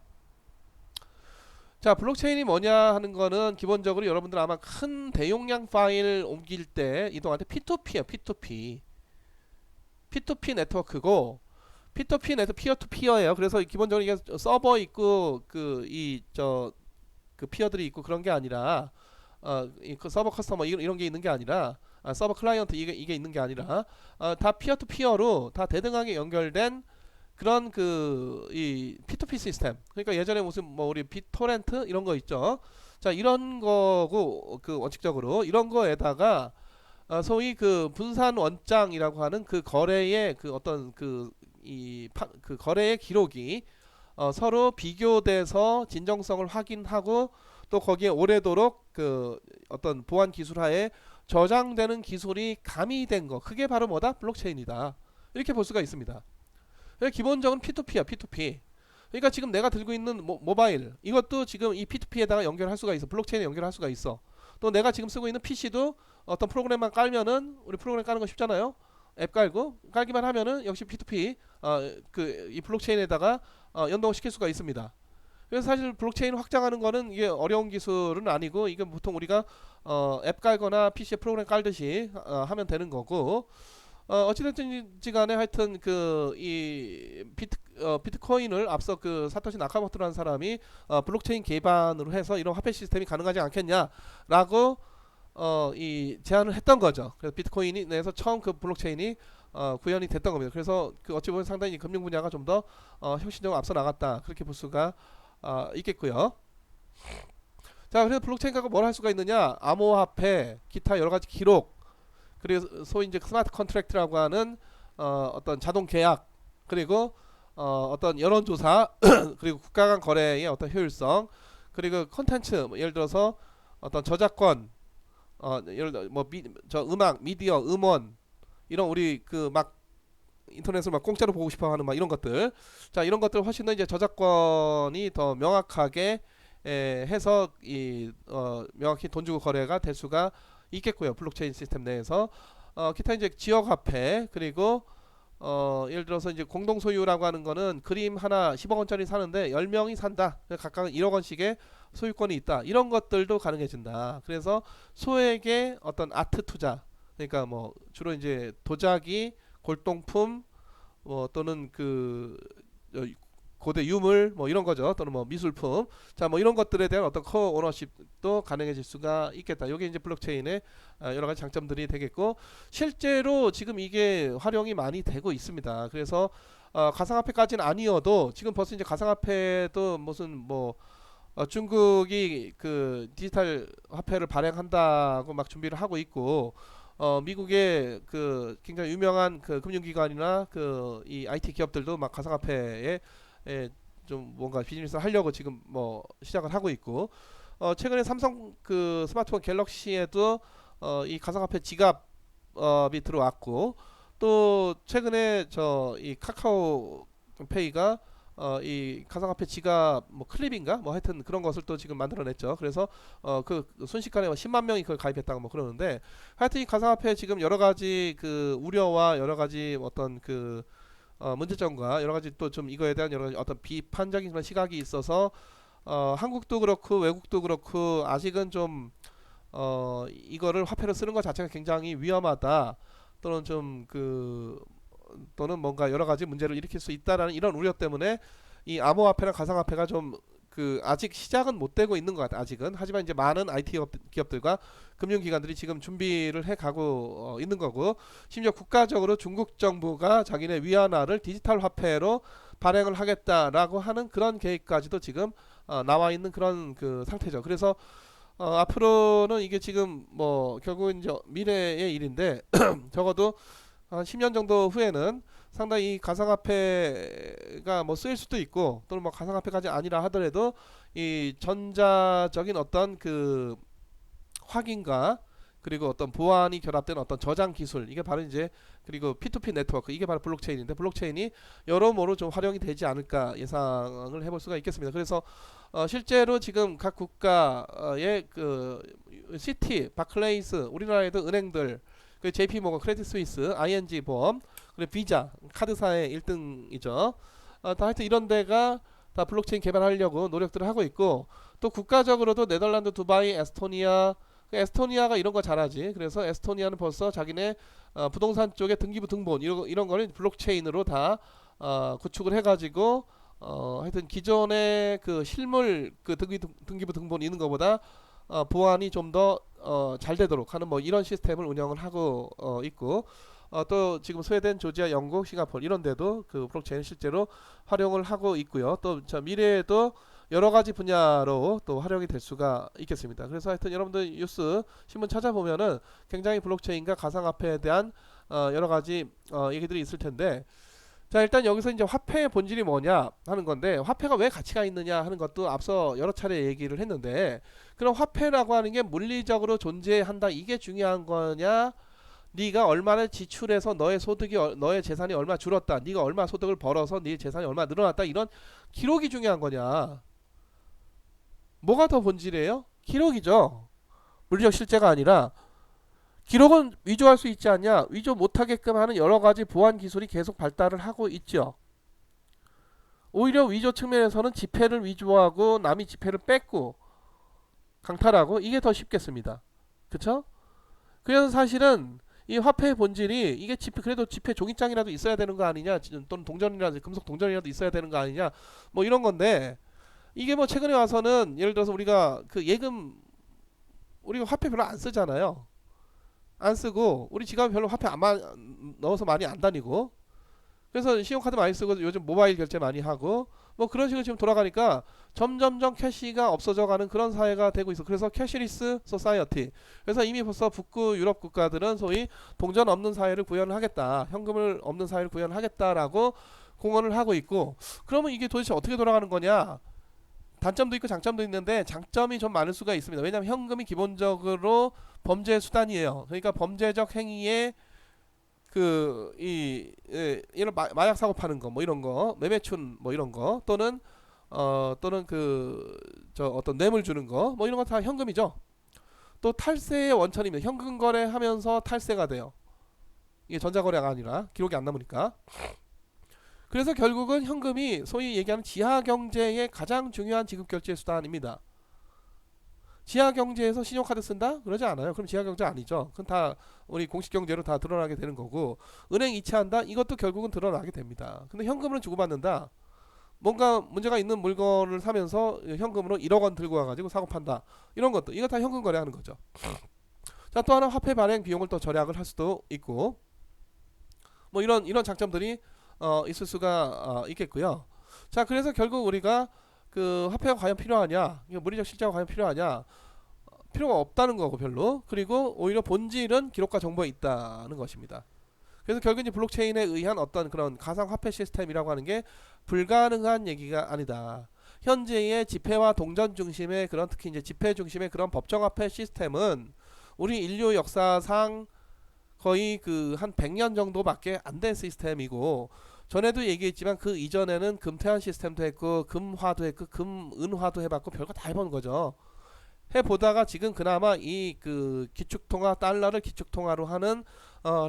자, 블록체인이 뭐냐 하는 거는 기본적으로 여러분들 아마 큰 대용량 파일 옮길 때 이동할 때 P2P야, P2P. P2P 네트워크고, P2P 네트워크 피어 투 피어예요. 그래서 기본적으로 이게 서버 있고 그 피어들이 있고 그런 게 아니라 그 서버 커스터머 이런 게 있는 게 아니라 서버 클라이언트 이게 있는 게 아니라 다 피어 투 피어로 다 대등하게 연결된 그런 그 이 P2P 시스템. 그러니까 예전에 무슨 뭐 우리 비토렌트 이런 거 있죠. 자, 이런 거고 그 원칙적으로 이런 거에다가 소위 그 분산 원장이라고 하는 그 거래의 그 어떤 그 거래의 기록이 서로 비교돼서 진정성을 확인하고 또 거기에 오래도록 그 어떤 보안 기술하에 저장되는 기술이 가미된 거, 그게 바로 뭐다? 블록체인이다. 이렇게 볼 수가 있습니다. 기본적으로 P2P야, P2P. 그러니까 지금 내가 들고 있는 모바일, 이것도 지금 이 P2P에다가 연결할 수가 있어. 블록체인에 연결할 수가 있어. 또 내가 지금 쓰고 있는 PC도 어떤 프로그램만 깔면은, 우리 프로그램 까는 거 쉽잖아요. 앱 깔기만 하면은 역시 P2P 이 블록체인에다가 연동을 시킬 수가 있습니다. 그래서 사실 블록체인 확장하는 거는 이게 어려운 기술은 아니고, 이게 보통 우리가 앱 깔거나 PC에 프로그램 깔듯이 하면 되는 거고, 어찌됐든지 간에 하여튼 이 비트코인을 앞서 그 사토시 나카모토라는 사람이 블록체인 기반으로 해서 이런 화폐 시스템이 가능하지 않겠냐라고 이 제안을 했던 거죠. 그래서 비트코인이 내에서 처음 그 블록체인이 구현이 됐던 겁니다. 그래서 그 어찌 보면 상당히 금융 분야가 좀 더 혁신적으로 앞서 나갔다, 그렇게 볼 수가 있겠고요. 자, 그래서 블록체인 갖고 뭘 할 수가 있느냐? 암호화폐, 기타 여러 가지 기록, 그리고 소위 이제 스마트 컨트랙트라고 하는 어떤 자동 계약, 그리고 어떤 여론조사, 그리고 국가 간 거래의 어떤 효율성, 그리고 콘텐츠, 뭐 예를 들어서 어떤 저작권, 예를 들어 저 음악, 미디어, 음원, 이런 우리 그 막 인터넷을 막 공짜로 보고 싶어하는 막 이런 것들. 자, 이런 것들 훨씬 더 이제 저작권이 더 명확하게 해서 명확히 돈 주고 거래가 될 수가 있겠고요. 블록체인 시스템 내에서 기타 이제 지역 화폐, 그리고 예를 들어서 이제 공동 소유라고 하는 거는 그림 하나 10억 원짜리 사는데 10명이 산다. 각각 1억 원씩의 소유권이 있다. 이런 것들도 가능해진다. 그래서 소액의 어떤 아트 투자, 그러니까 뭐 주로 이제 도자기, 골동품, 또는 고대 유물 뭐 이런 거죠. 또는 뭐 미술품. 자, 뭐 이런 것들에 대한 어떤 코어 오너십도 가능해질 수가 있겠다. 요게 이제 블록체인의 여러 가지 장점들이 되겠고, 실제로 지금 이게 활용이 많이 되고 있습니다. 그래서 가상화폐까지는 아니어도 지금 벌써 이제 가상화폐도 무슨 중국이 그 디지털 화폐를 발행한다고 막 준비를 하고 있고, 미국의 그 굉장히 유명한 그 금융기관이나 이 IT 기업들도 막 가상화폐에 좀 뭔가 비즈니스 하려고 지금 뭐 시작을 하고 있고, 최근에 삼성 그 스마트폰 갤럭시에도 이 가상화폐 지갑이 들어왔고, 또 최근에 이 카카오페이가 이 가상화폐 지갑 뭐 클립인가 뭐 하여튼 그런 것을 또 지금 만들어냈죠. 그래서 그 순식간에 10만 명이 그걸 가입했다고 뭐 그러는데, 하여튼 이 가상화폐 지금 여러 가지 그 우려와 여러 가지 어떤 문제점과 여러 가지 또 좀 이거에 대한 여러 가지 어떤 비판적인 그런 시각이 있어서 한국도 그렇고 외국도 그렇고 아직은 좀 이거를 화폐로 쓰는 것 자체가 굉장히 위험하다, 또는 또는 뭔가 여러 가지 문제를 일으킬 수 있다라는 이런 우려 때문에 이 암호화폐나 가상화폐가 좀 아직 시작은 못 되고 있는 것 같아요. 아직은. 하지만 이제 많은 IT 기업들과 금융기관들이 지금 준비를 해가고 있는 거고, 심지어 국가적으로 중국 정부가 자기네 위안화를 디지털 화폐로 발행을 하겠다라고 하는 그런 계획까지도 지금 나와 있는 그런 상태죠. 그래서 앞으로는 이게 지금 뭐 결국은 이제 미래의 일인데 적어도 한 10년 정도 후에는 상당히 이 가상화폐가 뭐 쓰일 수도 있고, 또는 뭐 가상화폐까지 아니라 하더라도 이 전자적인 어떤 확인과 그리고 어떤 보안이 결합된 어떤 저장 기술, 이게 바로 이제, 그리고 P2P 네트워크, 이게 바로 블록체인인데, 블록체인이 여러모로 좀 활용이 되지 않을까 예상을 해볼 수가 있겠습니다. 그래서 실제로 지금 각 국가의 시티, 바클레이스, 우리나라에도 은행들, JP 모건, 크레딧 스위스, ING 보험, 그리고 비자 카드사의 1등이죠. 다 하여튼 이런 데가 다 블록체인 개발하려고 노력들을 하고 있고, 또 국가적으로도 네덜란드, 두바이, 에스토니아, 에스토니아가 이런 거 잘하지. 그래서 에스토니아는 벌써 자기네 부동산 쪽에 등기부 등본 이런 거를 블록체인으로 다 구축을 해가지고 하여튼 기존의 그 실물 그 등기부 등본 있는 것보다 보안이 좀 더 잘 되도록 하는 뭐 이런 시스템을 운영을 하고 있고, 또 지금 스웨덴, 조지아, 영국, 싱가포르 이런 데도 그 블록체인 실제로 활용을 하고 있고요. 또 저 미래에도 여러 가지 분야로 또 활용이 될 수가 있겠습니다. 그래서 하여튼 여러분들 뉴스 신문 찾아보면은 굉장히 블록체인과 가상화폐에 대한 여러 가지 얘기들이 있을 텐데, 자 일단 여기서 이제 화폐의 본질이 뭐냐 하는 건데, 화폐가 왜 가치가 있느냐 하는 것도 앞서 여러 차례 얘기를 했는데, 그럼 화폐라고 하는 게 물리적으로 존재한다 이게 중요한 거냐, 네가 얼마나 지출해서 너의 소득이 너의 재산이 얼마 줄었다, 네가 얼마 소득을 벌어서 네 재산이 얼마 늘어났다, 이런 기록이 중요한 거냐, 뭐가 더 본질이에요? 기록이죠. 물리적 실제가 아니라. 기록은 위조할 수 있지 않냐? 위조 못하게끔 하는 여러 가지 보안 기술이 계속 발달을 하고 있죠. 오히려 위조 측면에서는 지폐를 위조하고 남이 지폐를 뺏고 강탈하고 이게 더 쉽겠습니다. 그쵸? 그래서 사실은 이 화폐의 본질이 이게 지폐, 그래도 지폐 종이장이라도 있어야 되는 거 아니냐, 또는 동전이라도 금속 동전이라도 있어야 되는 거 아니냐, 뭐 이런 건데, 이게 뭐 최근에 와서는 예를 들어서 우리가 그 예금, 우리가 화폐 별로 안 쓰잖아요. 안 쓰고 우리 지갑에 별로 화폐 안 넣어서 많이 안 다니고, 그래서 신용카드 많이 쓰고 요즘 모바일 결제 많이 하고 뭐 그런 식으로 지금 돌아가니까 점점점 캐시가 없어져 가는 그런 사회가 되고 있어. 그래서 캐시리스 소사이어티, 그래서 이미 벌써 북구 유럽 국가들은 소위 동전 없는 사회를 구현을 하겠다, 현금을 없는 사회를 구현을 하겠다라고 공언을 하고 있고, 그러면 이게 도대체 어떻게 돌아가는 거냐, 단점도 있고 장점도 있는데 장점이 좀 많을 수가 있습니다. 왜냐하면 현금이 기본적으로 범죄 수단이에요. 그러니까 범죄적 행위에 이런 마약 사고 파는 거, 뭐 이런 거, 매매춘 뭐 이런 거, 또는 그 저 어떤 뇌물 주는 거, 뭐 이런 거 다 현금이죠. 또 탈세의 원천입니다. 현금 거래하면서 탈세가 돼요. 이게 전자거래가 아니라 기록이 안 남으니까. 그래서 결국은 현금이 소위 얘기하는 지하경제의 가장 중요한 지급결제 수단입니다. 지하경제에서 신용카드 쓴다? 그러지 않아요. 그럼 지하경제 아니죠. 그건 다 우리 공식경제로 다 드러나게 되는 거고, 은행 이체한다? 이것도 결국은 드러나게 됩니다. 근데 현금으로 주고받는다? 뭔가 문제가 있는 물건을 사면서 현금으로 1억 원 들고 와가지고 사고 판다, 이런 것도 이거 다 현금 거래하는 거죠. 자, 또 하나 화폐 발행 비용을 또 절약을 할 수도 있고, 뭐 이런 장점들이 있을 수가 있겠고요. 자, 그래서 결국 우리가 그 화폐가 과연 필요하냐, 물리적 실제가 과연 필요하냐, 필요가 없다는 거고 별로. 그리고 오히려 본질은 기록과 정보에 있다는 것입니다. 그래서 결국 이제 블록체인에 의한 어떤 그런 가상화폐 시스템이라고 하는 게 불가능한 얘기가 아니다. 현재의 지폐와 동전 중심의 그런, 특히 이제 지폐 중심의 그런 법정화폐 시스템은 우리 인류 역사상 거의 그 한 100년 정도밖에 안 된 시스템이고, 전에도 얘기했지만 그 이전에는 금태환 시스템도 했고 금화도 했고 금은화도 해봤고 별거 다 해본 거죠. 해보다가 지금 그나마 이 그 기축통화, 달러를 기축통화로 하는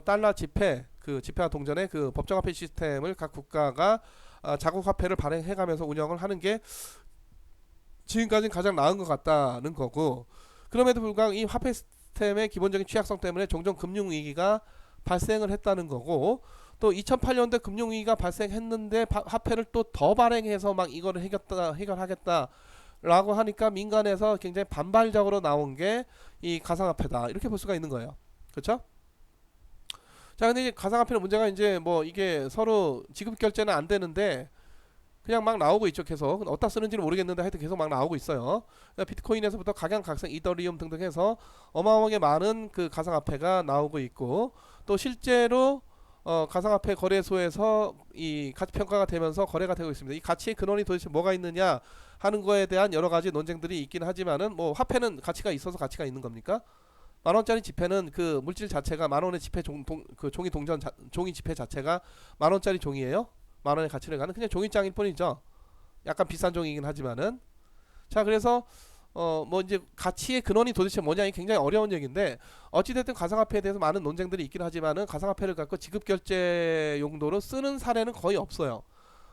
달러 지폐, 그 지폐와 동전의 그 법정화폐 시스템을 각 국가가 자국화폐를 발행해가면서 운영을 하는 게 지금까지는 가장 나은 것 같다는 거고, 그럼에도 불구하고 이 화폐 시스템의 기본적인 취약성 때문에 종종 금융위기가 발생을 했다는 거고, 또 2008년도에 금융위기가 발생했는데 화폐를 또 더 발행해서 막 이거를 해결하겠다 라고 하니까 민간에서 굉장히 반발적으로 나온 게 이 가상화폐다, 이렇게 볼 수가 있는 거예요. 그렇죠? 자, 근데 이제 가상화폐는 문제가 이제 뭐 이게 서로 지급 결제는 안 되는데 그냥 막 나오고 있죠. 계속 어디다 쓰는지는 모르겠는데 하여튼 계속 막 나오고 있어요. 비트코인에서부터 각양각색 이더리움 등등 해서 어마어마하게 많은 그 가상화폐가 나오고 있고, 또 실제로 가상화폐 거래소에서 이 가치평가가 되면서 거래가 되고 있습니다. 이 가치의 근원이 도대체 뭐가 있느냐 하는 거에 대한 여러 가지 논쟁들이 있긴 하지만은, 뭐 화폐는 가치가 있어서 가치가 있는 겁니까? 만원짜리 지폐는 그 물질 자체가, 만원의 지폐 그 종이 동전 종이 지폐 자체가 만원짜리 종이에요? 만원의 가치를 가는 그냥 종이장일 뿐이죠. 약간 비싼 종이긴 하지만은. 자, 그래서 뭐 이제 가치의 근원이 도대체 뭐냐, 이 굉장히 어려운 얘기인데, 어찌됐든 가상화폐에 대해서 많은 논쟁들이 있긴 하지만은 가상화폐를 갖고 지급결제 용도로 쓰는 사례는 거의 없어요.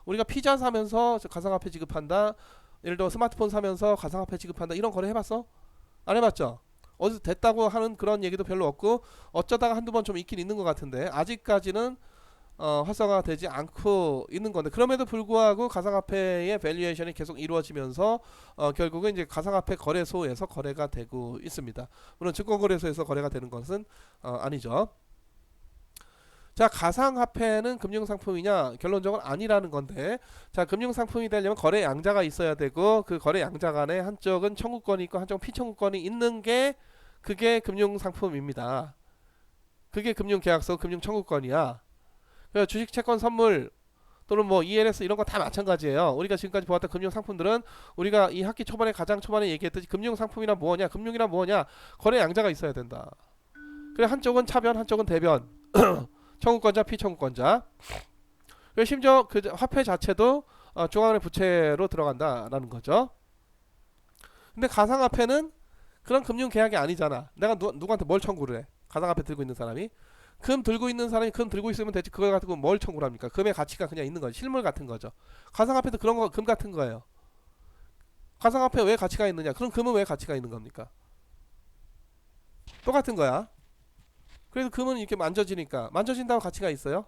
우리가 피자 사면서 가상화폐 지급한다, 예를 들어 스마트폰 사면서 가상화폐 지급한다 이런 거래 해봤어? 안 해봤죠? 어디서 됐다고 하는 그런 얘기도 별로 없고 어쩌다가 한두 번 좀 있긴 있는 것 같은데 아직까지는 활성화되지 않고 있는 건데 그럼에도 불구하고 가상화폐의 밸류에이션이 계속 이루어지면서 결국은 이제 가상화폐 거래소에서 거래가 되고 있습니다. 물론 증권거래소에서 거래가 되는 것은 아니죠. 자, 가상화폐는 금융상품이냐? 결론적으로 아니라는 건데, 자, 금융상품이 되려면 거래 양자가 있어야 되고, 그 거래 양자 간에 한쪽은 청구권이 있고, 한쪽은 피청구권이 있는 게, 그게 금융상품입니다. 그게 금융계약서, 금융청구권이야. 그래서 주식, 채권, 선물, 또는 뭐 ELS 이런 거 다 마찬가지예요. 우리가 지금까지 보았던 금융상품들은 우리가 이 학기 초반에 가장 초반에 얘기했듯이 금융상품이란 뭐냐, 금융이란 뭐냐, 거래 양자가 있어야 된다. 그래 한쪽은 차변, 한쪽은 대변. 청구권자, 피청구권자. 심지어 그 화폐 자체도 중앙은행 부채로 들어간다라는 거죠. 근데 가상화폐는 그런 금융 계약이 아니잖아. 내가 누구한테 뭘 청구를 해? 가상화폐 들고 있는 사람이 금 들고 있는 사람이 금 들고 있으면 되지 그걸 가지고 뭘 청구를 합니까? 금의 가치가 그냥 있는 거죠. 실물 같은 거죠. 가상화폐도 그런 거 금 같은 거예요. 가상화폐 왜 가치가 있느냐? 그럼 금은 왜 가치가 있는 겁니까? 똑같은 거야. 그래서 금은 이렇게 만져지니까 만져진다고 가치가 있어요?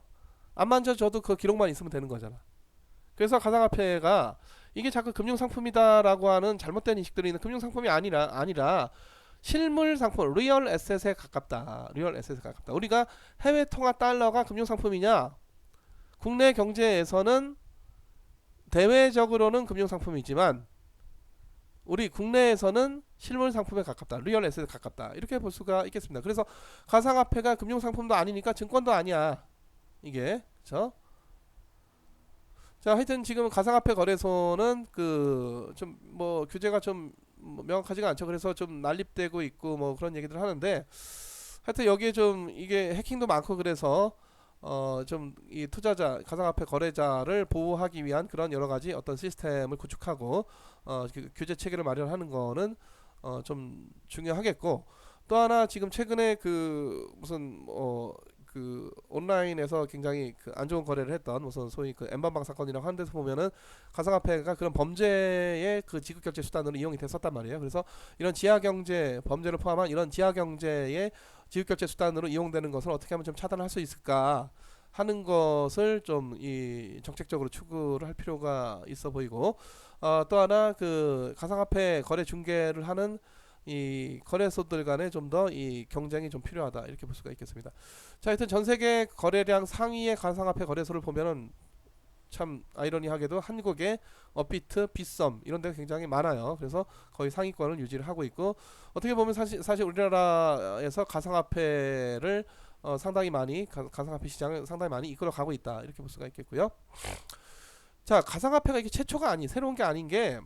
안 만져져도 그 기록만 있으면 되는 거잖아. 그래서 가상화폐가 이게 자꾸 금융상품이다라고 하는 잘못된 인식들이 있는 금융상품이 아니라 실물 상품, 리얼 에셋에 가깝다. 리얼 에셋에 가깝다. 우리가 해외 통화 달러가 금융상품이냐? 국내 경제에서는 대외적으로는 금융상품이지만 우리 국내에서는 실물 상품에 가깝다. 리얼 에셋에 가깝다. 이렇게 볼 수가 있겠습니다. 그래서 가상화폐가 금융상품도 아니니까 증권도 아니야. 이게 그렇죠? 자, 하여튼 지금 가상화폐 거래소는 그 좀 뭐 규제가 좀 명확하지가 않죠. 그래서 좀 난립되고 있고 뭐 그런 얘기들 하는데 하여튼 여기에 좀 이게 해킹도 많고 그래서 좀 이 투자자 가상화폐 거래자를 보호하기 위한 그런 여러 가지 어떤 시스템을 구축하고 그 규제 체계를 마련하는 거는 좀 중요하겠고 또 하나 지금 최근에 그 무슨 그 온라인에서 굉장히 그 안 좋은 거래를 했던 무슨 소위 그 엠번방 사건이라고 하는 데서 보면은 가상화폐가 그런 범죄의 그 지급결제 수단으로 이용이 됐었단 말이에요. 그래서 이런 지하경제 범죄를 포함한 이런 지하경제의 지급결제 수단으로 이용되는 것을 어떻게 하면 좀 차단할 수 있을까 하는 것을 좀 이 정책적으로 추구를 할 필요가 있어 보이고 또 하나 그 가상화폐 거래 중개를 하는 이 거래소들 간에 좀 더 이 경쟁이 좀 필요하다 이렇게 볼 수가 있겠습니다. 자, 하여튼 전 세계 거래량 상위의 가상화폐 거래소를 보면은 참 아이러니하게도 한국의 업비트, 빗썸 이런 데가 굉장히 많아요. 그래서 거의 상위권을 유지를 하고 있고 어떻게 보면 사실 우리나라에서 가상화폐를 상당히 많이 가상화폐 시장을 상당히 많이 이끌어 가고 있다 이렇게 볼 수가 있겠고요. 자, 가상화폐가 이게 최초가 아닌 새로운 게 아닌 게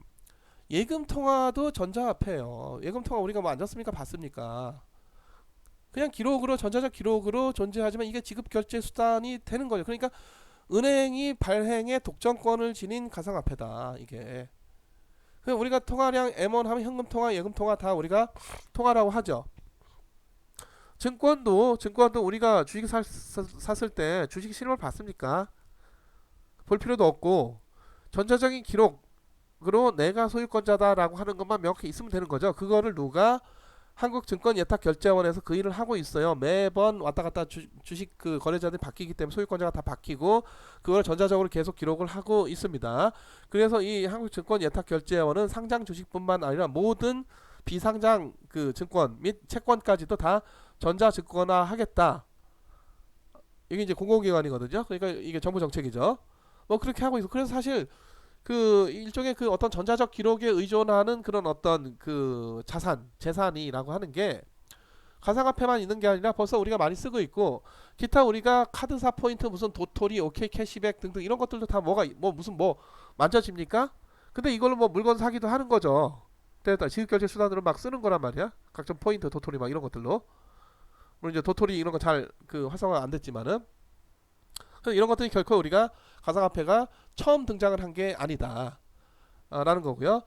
예금 통화도 전자화폐예요. 예금 통화 우리가 뭐 앉았습니까? 봤습니까? 그냥 기록으로 전자적 기록으로 존재하지만 이게 지급 결제 수단이 되는 거죠. 그러니까 은행이 발행의 독점권을 지닌 가상화폐다. 이게. 그냥 우리가 통화량 M1 하면 현금 통화, 예금 통화 다 우리가 통화라고 하죠. 증권도 우리가 주식 샀을 때 주식 실물 봤습니까? 볼 필요도 없고 전자적인 기록으로 내가 소유권자다라고 하는 것만 명확히 있으면 되는 거죠. 그거를 누가 한국증권예탁결제원에서 그 일을 하고 있어요. 매번 왔다 갔다 주식 그 거래자들이 바뀌기 때문에 소유권자가 다 바뀌고 그걸 전자적으로 계속 기록을 하고 있습니다. 그래서 이 한국증권예탁결제원은 상장 주식뿐만 아니라 모든 비상장 그 증권 및 채권까지도 다 전자증권화 하겠다. 이게 이제 공공기관이거든요. 그러니까 이게 정부 정책이죠. 뭐 그렇게 하고 있어. 그래서 사실 그 일종의 그 어떤 전자적 기록에 의존하는 그런 어떤 그 재산이라고 하는 게 가상화폐만 있는 게 아니라 벌써 우리가 많이 쓰고 있고 기타 우리가 카드사 포인트 무슨 도토리, 오케이 캐시백 등등 이런 것들도 다 무슨 만져집니까? 근데 이걸로 뭐 물건 사기도 하는 거죠. 지급결제 수단으로 막 쓰는 거란 말이야. 각종 포인트, 도토리 막 이런 것들로. 물론 이제 도토리 이런 거 잘 그 활성화 안 됐지만은 이런 것들이 결코 우리가 가상화폐가 처음 등장을 한 게 아니다 라는 거고요.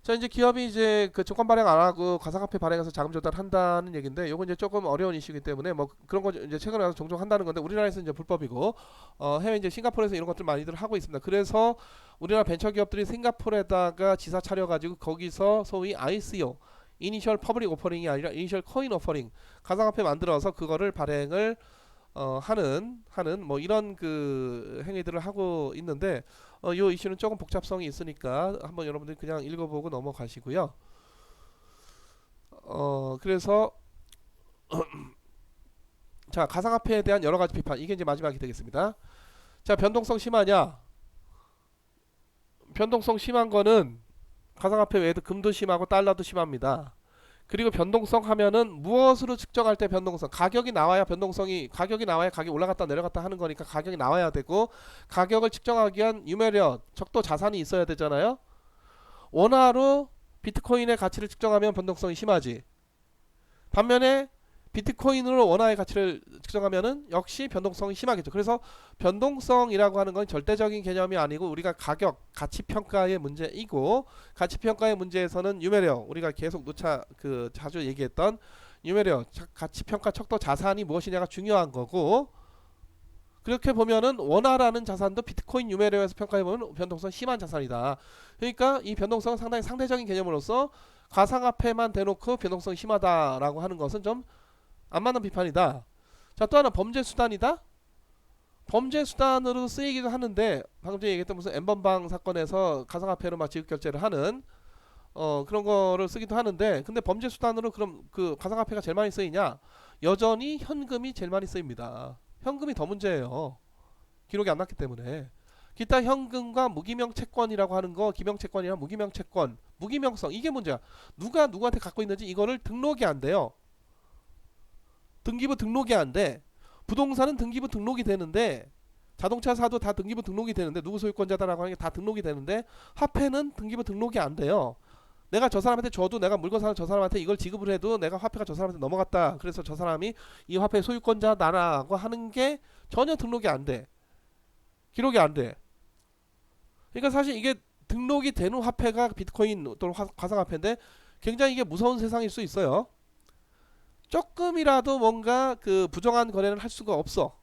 자, 이제 기업이 이제 그 증권 발행 안 하고 가상화폐 발행해서 자금 조달한다는 얘기인데, 요건 이제 조금 어려운 이슈이기 때문에 뭐 그런 거 이제 최근에 와서 종종 한다는 건데, 우리나라에서 이제 불법이고, 해외 이제 싱가포르에서 이런 것들 많이들 하고 있습니다. 그래서 우리나라 벤처 기업들이 싱가포르에다가 지사 차려가지고 거기서 소위 ICO, 이니셜 퍼블릭 오퍼링이 아니라 이니셜 코인 오퍼링, 가상화폐 만들어서 그거를 발행을 하는 뭐 이런 그 행위들을 하고 있는데, 요 이슈는 조금 복잡성이 있으니까 한번 여러분들이 그냥 읽어보고 넘어가시고요. 그래서 자, 가상화폐에 대한 여러 가지 비판, 이게 이제 마지막이 되겠습니다. 자, 변동성 심하냐? 변동성 심한 거는 가상화폐 외에도 금도 심하고 달러도 심합니다. 그리고 변동성 하면은 무엇으로 측정할 때 변동성, 가격이 나와야 가격이 올라갔다 내려갔다 하는 거니까 가격이 나와야 되고, 가격을 측정하기 위한 유매력, 적도 자산이 있어야 되잖아요. 원화로 비트코인의 가치를 측정하면 변동성이 심하지. 반면에 비트코인으로 원화의 가치를 측정하면은 역시 변동성이 심하겠죠. 그래서 변동성이라고 하는 건 절대적인 개념이 아니고 우리가 가격, 가치 평가의 문제이고, 가치 평가의 문제에서는 유매력, 우리가 계속 자주 얘기했던 유매력, 가치 평가 척도 자산이 무엇이냐가 중요한 거고, 그렇게 보면은 원화라는 자산도 비트코인 유매력에서 평가해 보면 변동성 심한 자산이다. 그러니까 이 변동성은 상당히 상대적인 개념으로서 가상화폐만 대놓고 변동성이 심하다라고 하는 것은 좀 안 맞는 비판이다. 자, 또 하나 범죄 수단이다. 범죄 수단으로 쓰이기도 하는데, 방금 전에 얘기했던 무슨 엠번방 사건에서 가상화폐로 막 지급 결제를 하는 그런 거를 쓰기도 하는데, 근데 범죄 수단으로 그럼 그 가상화폐가 제일 많이 쓰이냐? 여전히 현금이 제일 많이 쓰입니다. 현금이 더 문제예요. 기록이 안 났기 때문에. 기타 현금과 무기명 채권이라고 하는 거, 기명 채권이랑 무기명 채권, 무기명성, 이게 문제야. 누가 누구한테 갖고 있는지 이거를 등록이 안 돼요. 등기부 등록이 안 돼. 부동산은 등기부 등록이 되는데, 자동차 사도 다 등기부 등록이 되는데, 누구 소유권자다라고 하는 게 다 등록이 되는데, 화폐는 등기부 등록이 안 돼요. 내가 저 사람한테 줘도, 내가 물건 사는 저 사람한테 이걸 지급을 해도 내가 화폐가 저 사람한테 넘어갔다, 그래서 저 사람이 이 화폐 소유권자다라고 하는 게 전혀 등록이 안 돼. 기록이 안 돼. 그러니까 사실 이게 등록이 되는 화폐가 비트코인 또는 가상화폐인데, 굉장히 이게 무서운 세상일 수 있어요. 조금이라도 뭔가 그 부정한 거래는 할 수가 없어.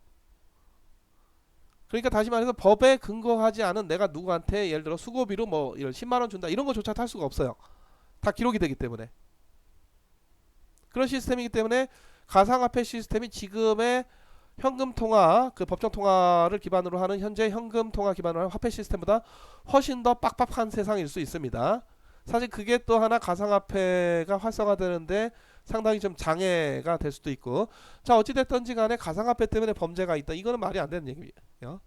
그러니까 다시 말해서 법에 근거하지 않은, 내가 누구한테 예를 들어 수고비로 뭐 이런 10만원 준다, 이런 거조차 할 수가 없어요. 다 기록이 되기 때문에. 그런 시스템이기 때문에 가상화폐 시스템이 지금의 현금 통화, 그 법정 통화를 기반으로 하는 현재 현금 통화 기반으로 하는 화폐 시스템보다 훨씬 더 빡빡한 세상일 수 있습니다. 사실 그게 또 하나 가상화폐가 활성화되는데 상당히 좀 장애가 될 수도 있고. 자, 어찌됐든지 간에 가상화폐 때문에 범죄가 있다, 이거는 말이 안 되는 얘기예요.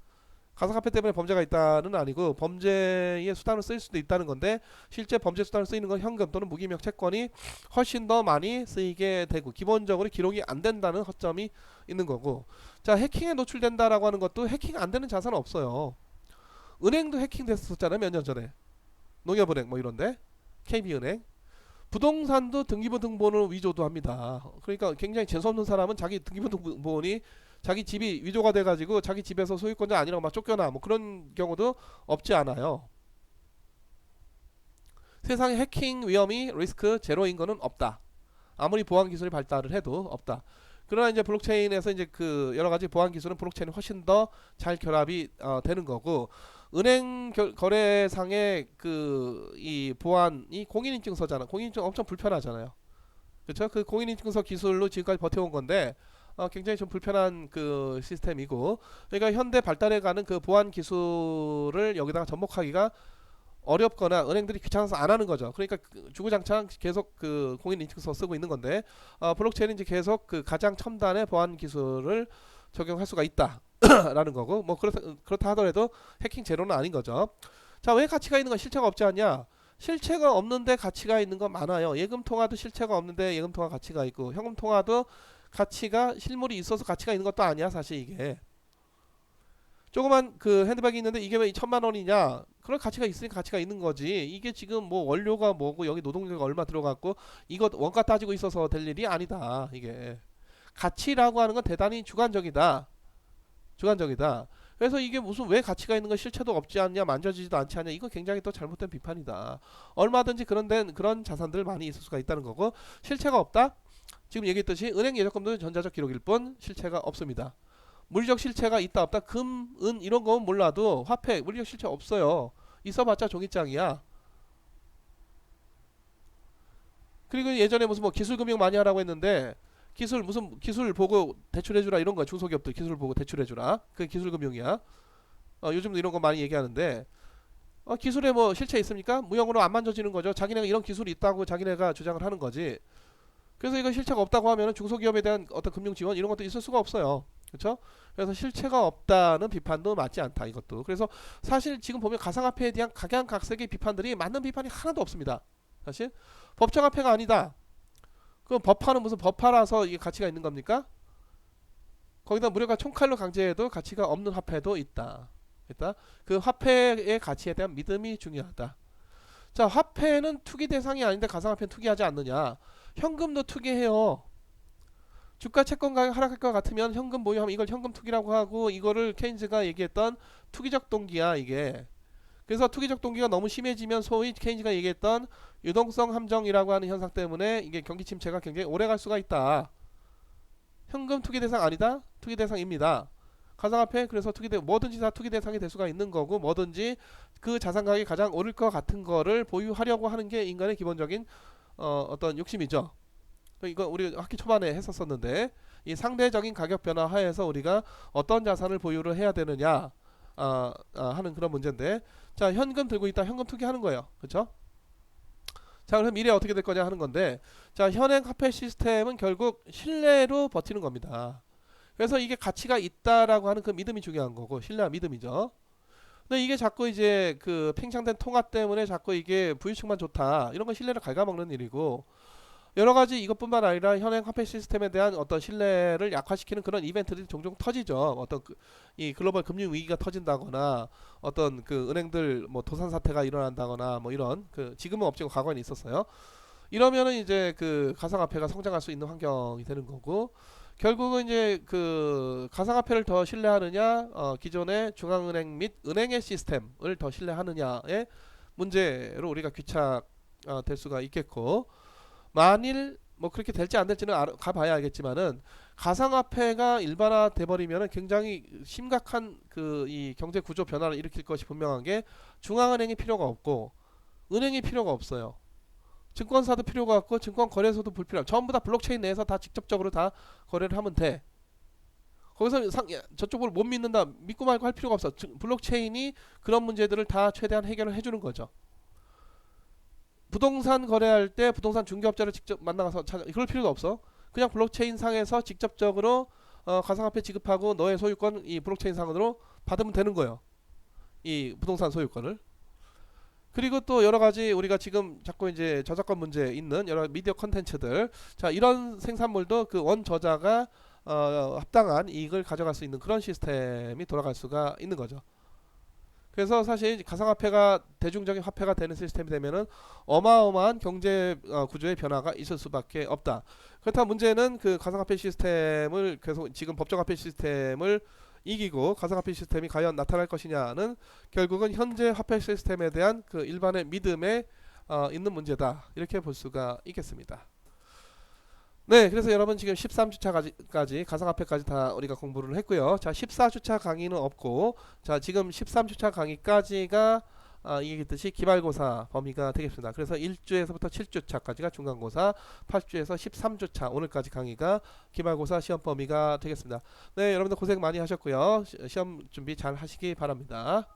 가상화폐 때문에 범죄가 있다는 아니고, 범죄의 수단으로 쓰일 수도 있다는 건데, 실제 범죄 수단으로 쓰이는 건 현금 또는 무기명 채권이 훨씬 더 많이 쓰이게 되고, 기본적으로 기록이 안 된다는 허점이 있는 거고. 자, 해킹에 노출된다라고 하는 것도, 해킹 안 되는 자산은 없어요. 은행도 해킹됐었잖아요, 몇 년 전에. 농협은행 뭐 이런데, KB은행. 부동산도 등기부 등본을 위조도 합니다. 그러니까 굉장히 재수없는 사람은 자기 등기부 등본이 자기 집이 위조가 돼가지고 자기 집에서 소유권자 아니라고 막 쫓겨나, 뭐 그런 경우도 없지 않아요. 세상에 해킹 위험이 리스크 제로인 거는 없다. 아무리 보안 기술이 발달을 해도 없다. 그러나 이제 블록체인에서 이제 그 여러 가지 보안 기술은 블록체인이 훨씬 더 잘 결합이 되는 거고, 은행 거래상의 그 이 보안이 공인인증서잖아. 공인인증 엄청 불편하잖아요. 그렇죠? 그 공인인증서 기술로 지금까지 버텨온 건데, 굉장히 좀 불편한 그 시스템이고, 그러니까 현대 발달해가는 그 보안 기술을 여기다가 접목하기가 어렵거나 은행들이 귀찮아서 안 하는 거죠. 그러니까 주구장창 계속 그 공인인증서 쓰고 있는 건데, 블록체인은 이제 계속 그 가장 첨단의 보안 기술을 적용할 수가 있다 라는 거고, 뭐 그렇다 하더라도 해킹 제로는 아닌 거죠. 자, 왜 가치가 있는 건 실체가 없지 않냐? 실체가 없는데 가치가 있는 건 많아요. 예금 통화도 실체가 없는데 예금 통화 가치가 있고, 현금 통화도 가치가, 실물이 있어서 가치가 있는 것도 아니야, 사실 이게. 조그만 그 핸드백이 있는데 이게 왜 1,000만 원이냐? 그럴 가치가 있으니까 가치가 있는 거지. 이게 지금 뭐 원료가 뭐고 여기 노동력이 얼마 들어갔고 이거 원가 따지고 있어서 될 일이 아니다. 이게 가치라고 하는 건 대단히 주관적이다. 주관적이다. 그래서 이게 무슨 왜 가치가 있는 건 실체도 없지 않냐, 만져지지도 않지 않냐, 이거 굉장히 또 잘못된 비판이다. 얼마든지 그런 자산들 많이 있을 수가 있다는 거고, 실체가 없다? 지금 얘기했듯이 은행 예적금도 전자적 기록일 뿐 실체가 없습니다. 물리적 실체가 있다 없다, 금, 은 이런 건 몰라도 화폐 물리적 실체 없어요. 있어봤자 종이장이야. 그리고 예전에 무슨 뭐 기술금융 많이 하라고 했는데, 무슨 기술 보고 대출해주라 이런 거, 중소기업들 기술 보고 대출해주라, 그 기술금융이야. 요즘도 이런 거 많이 얘기하는데, 기술에 뭐 실체 있습니까? 무형으로 안 만져지는 거죠. 자기네가 이런 기술이 있다고 자기네가 주장을 하는 거지. 그래서 이거 실체가 없다고 하면 중소기업에 대한 어떤 금융 지원 이런 것도 있을 수가 없어요. 그렇죠? 그래서 실체가 없다는 비판도 맞지 않다, 이것도. 그래서 사실 지금 보면 가상화폐에 대한 각양각색의 비판들이 맞는 비판이 하나도 없습니다. 사실 법정화폐가 아니다. 그럼 법화는 무슨 법화라서 이게 가치가 있는 겁니까? 거기다 무료가 총칼로 강제해도 가치가 없는 화폐도 있다. 일단 그 화폐의 가치에 대한 믿음이 중요하다. 자, 화폐는 투기 대상이 아닌데 가상화폐는 투기하지 않느냐? 현금도 투기해요. 주가 채권 가격 하락할 것 같으면 현금 보유하면 이걸 현금 투기라고 하고, 이거를 케인즈가 얘기했던 투기적 동기야, 이게. 그래서 투기적 동기가 너무 심해지면 소위 케인즈가 얘기했던 유동성 함정이라고 하는 현상 때문에 이게 경기 침체가 굉장히 오래 갈 수가 있다. 현금 투기 대상 아니다? 투기 대상입니다. 가상화폐, 그래서 뭐든지 다 투기 대상이 될 수가 있는 거고, 뭐든지 그 자산 가격이 가장 오를 것 같은 거를 보유하려고 하는 게 인간의 기본적인 어떤 욕심이죠. 이거 우리 학기 초반에 했었었는데, 이 상대적인 가격 변화 하에서 우리가 어떤 자산을 보유를 해야 되느냐 하는 그런 문제인데, 자, 현금 들고 있다, 현금 투기하는 거예요. 그렇죠? 자, 그럼 미래 어떻게 될 거냐 하는 건데, 자, 현행 화폐 시스템은 결국 신뢰로 버티는 겁니다. 그래서 이게 가치가 있다라고 하는 그 믿음이 중요한 거고, 신뢰와 믿음이죠. 근데 이게 자꾸 이제 그 팽창된 통화 때문에 자꾸 이게 부유층만 좋다, 이런 건 신뢰를 갉아먹는 일이고, 여러 가지 이것뿐만 아니라 현행 화폐 시스템에 대한 어떤 신뢰를 약화시키는 그런 이벤트들이 종종 터지죠. 어떤 이 글로벌 금융 위기가 터진다거나, 어떤 그 은행들 뭐 도산 사태가 일어난다거나, 뭐 이런, 그 지금은 없지만 과거에는 있었어요. 이러면은 이제 그 가상화폐가 성장할 수 있는 환경이 되는 거고, 결국은 이제 그 가상화폐를 더 신뢰하느냐, 기존의 중앙은행 및 은행의 시스템을 더 신뢰하느냐의 문제로 우리가 귀착될 수가 있겠고, 만일 뭐 그렇게 될지 안 될지는 가봐야 알겠지만은, 가상화폐가 일반화돼 버리면은 굉장히 심각한 그 이 경제 구조 변화를 일으킬 것이 분명한 게, 중앙은행이 필요가 없고 은행이 필요가 없어요. 증권사도 필요가 없고 증권 거래소도 불필요하고, 전부 다 블록체인 내에서 다 직접적으로 다 거래를 하면 돼. 거기서 저쪽을 못 믿는다, 믿고 말고 할 필요가 없어. 블록체인이 그런 문제들을 다 최대한 해결을 해주는 거죠. 부동산 거래할 때 부동산 중개업자를 직접 만나가서 그럴 필요도 없어. 그냥 블록체인 상에서 직접적으로 가상화폐 지급하고 너의 소유권 이 블록체인 상으로 받으면 되는 거예요, 이 부동산 소유권을. 그리고 또 여러 가지 우리가 지금 자꾸 이제 저작권 문제 있는 여러 미디어 컨텐츠들, 자, 이런 생산물도 그 원 저자가 합당한 이익을 가져갈 수 있는 그런 시스템이 돌아갈 수가 있는 거죠. 그래서 사실 가상화폐가 대중적인 화폐가 되는 시스템이 되면은 어마어마한 경제 구조의 변화가 있을 수밖에 없다. 그렇다 문제는 그 가상화폐 시스템을 계속 지금 법정화폐 시스템을 이기고 가상화폐 시스템이 과연 나타날 것이냐는 결국은 현재 화폐 시스템에 대한 그 일반의 믿음에 있는 문제다, 이렇게 볼 수가 있겠습니다. 네, 그래서 여러분 지금 13주차까지 가상화폐까지 다 우리가 공부를 했고요. 자, 14주차 강의는 없고, 자, 지금 13주차 강의까지가 얘기했듯이 기말고사 범위가 되겠습니다. 그래서 1주에서부터 7주차까지가 중간고사, 8주에서 13주차 오늘까지 강의가 기말고사 시험 범위가 되겠습니다. 네, 여러분들 고생 많이 하셨고요. 시험 준비 잘 하시기 바랍니다.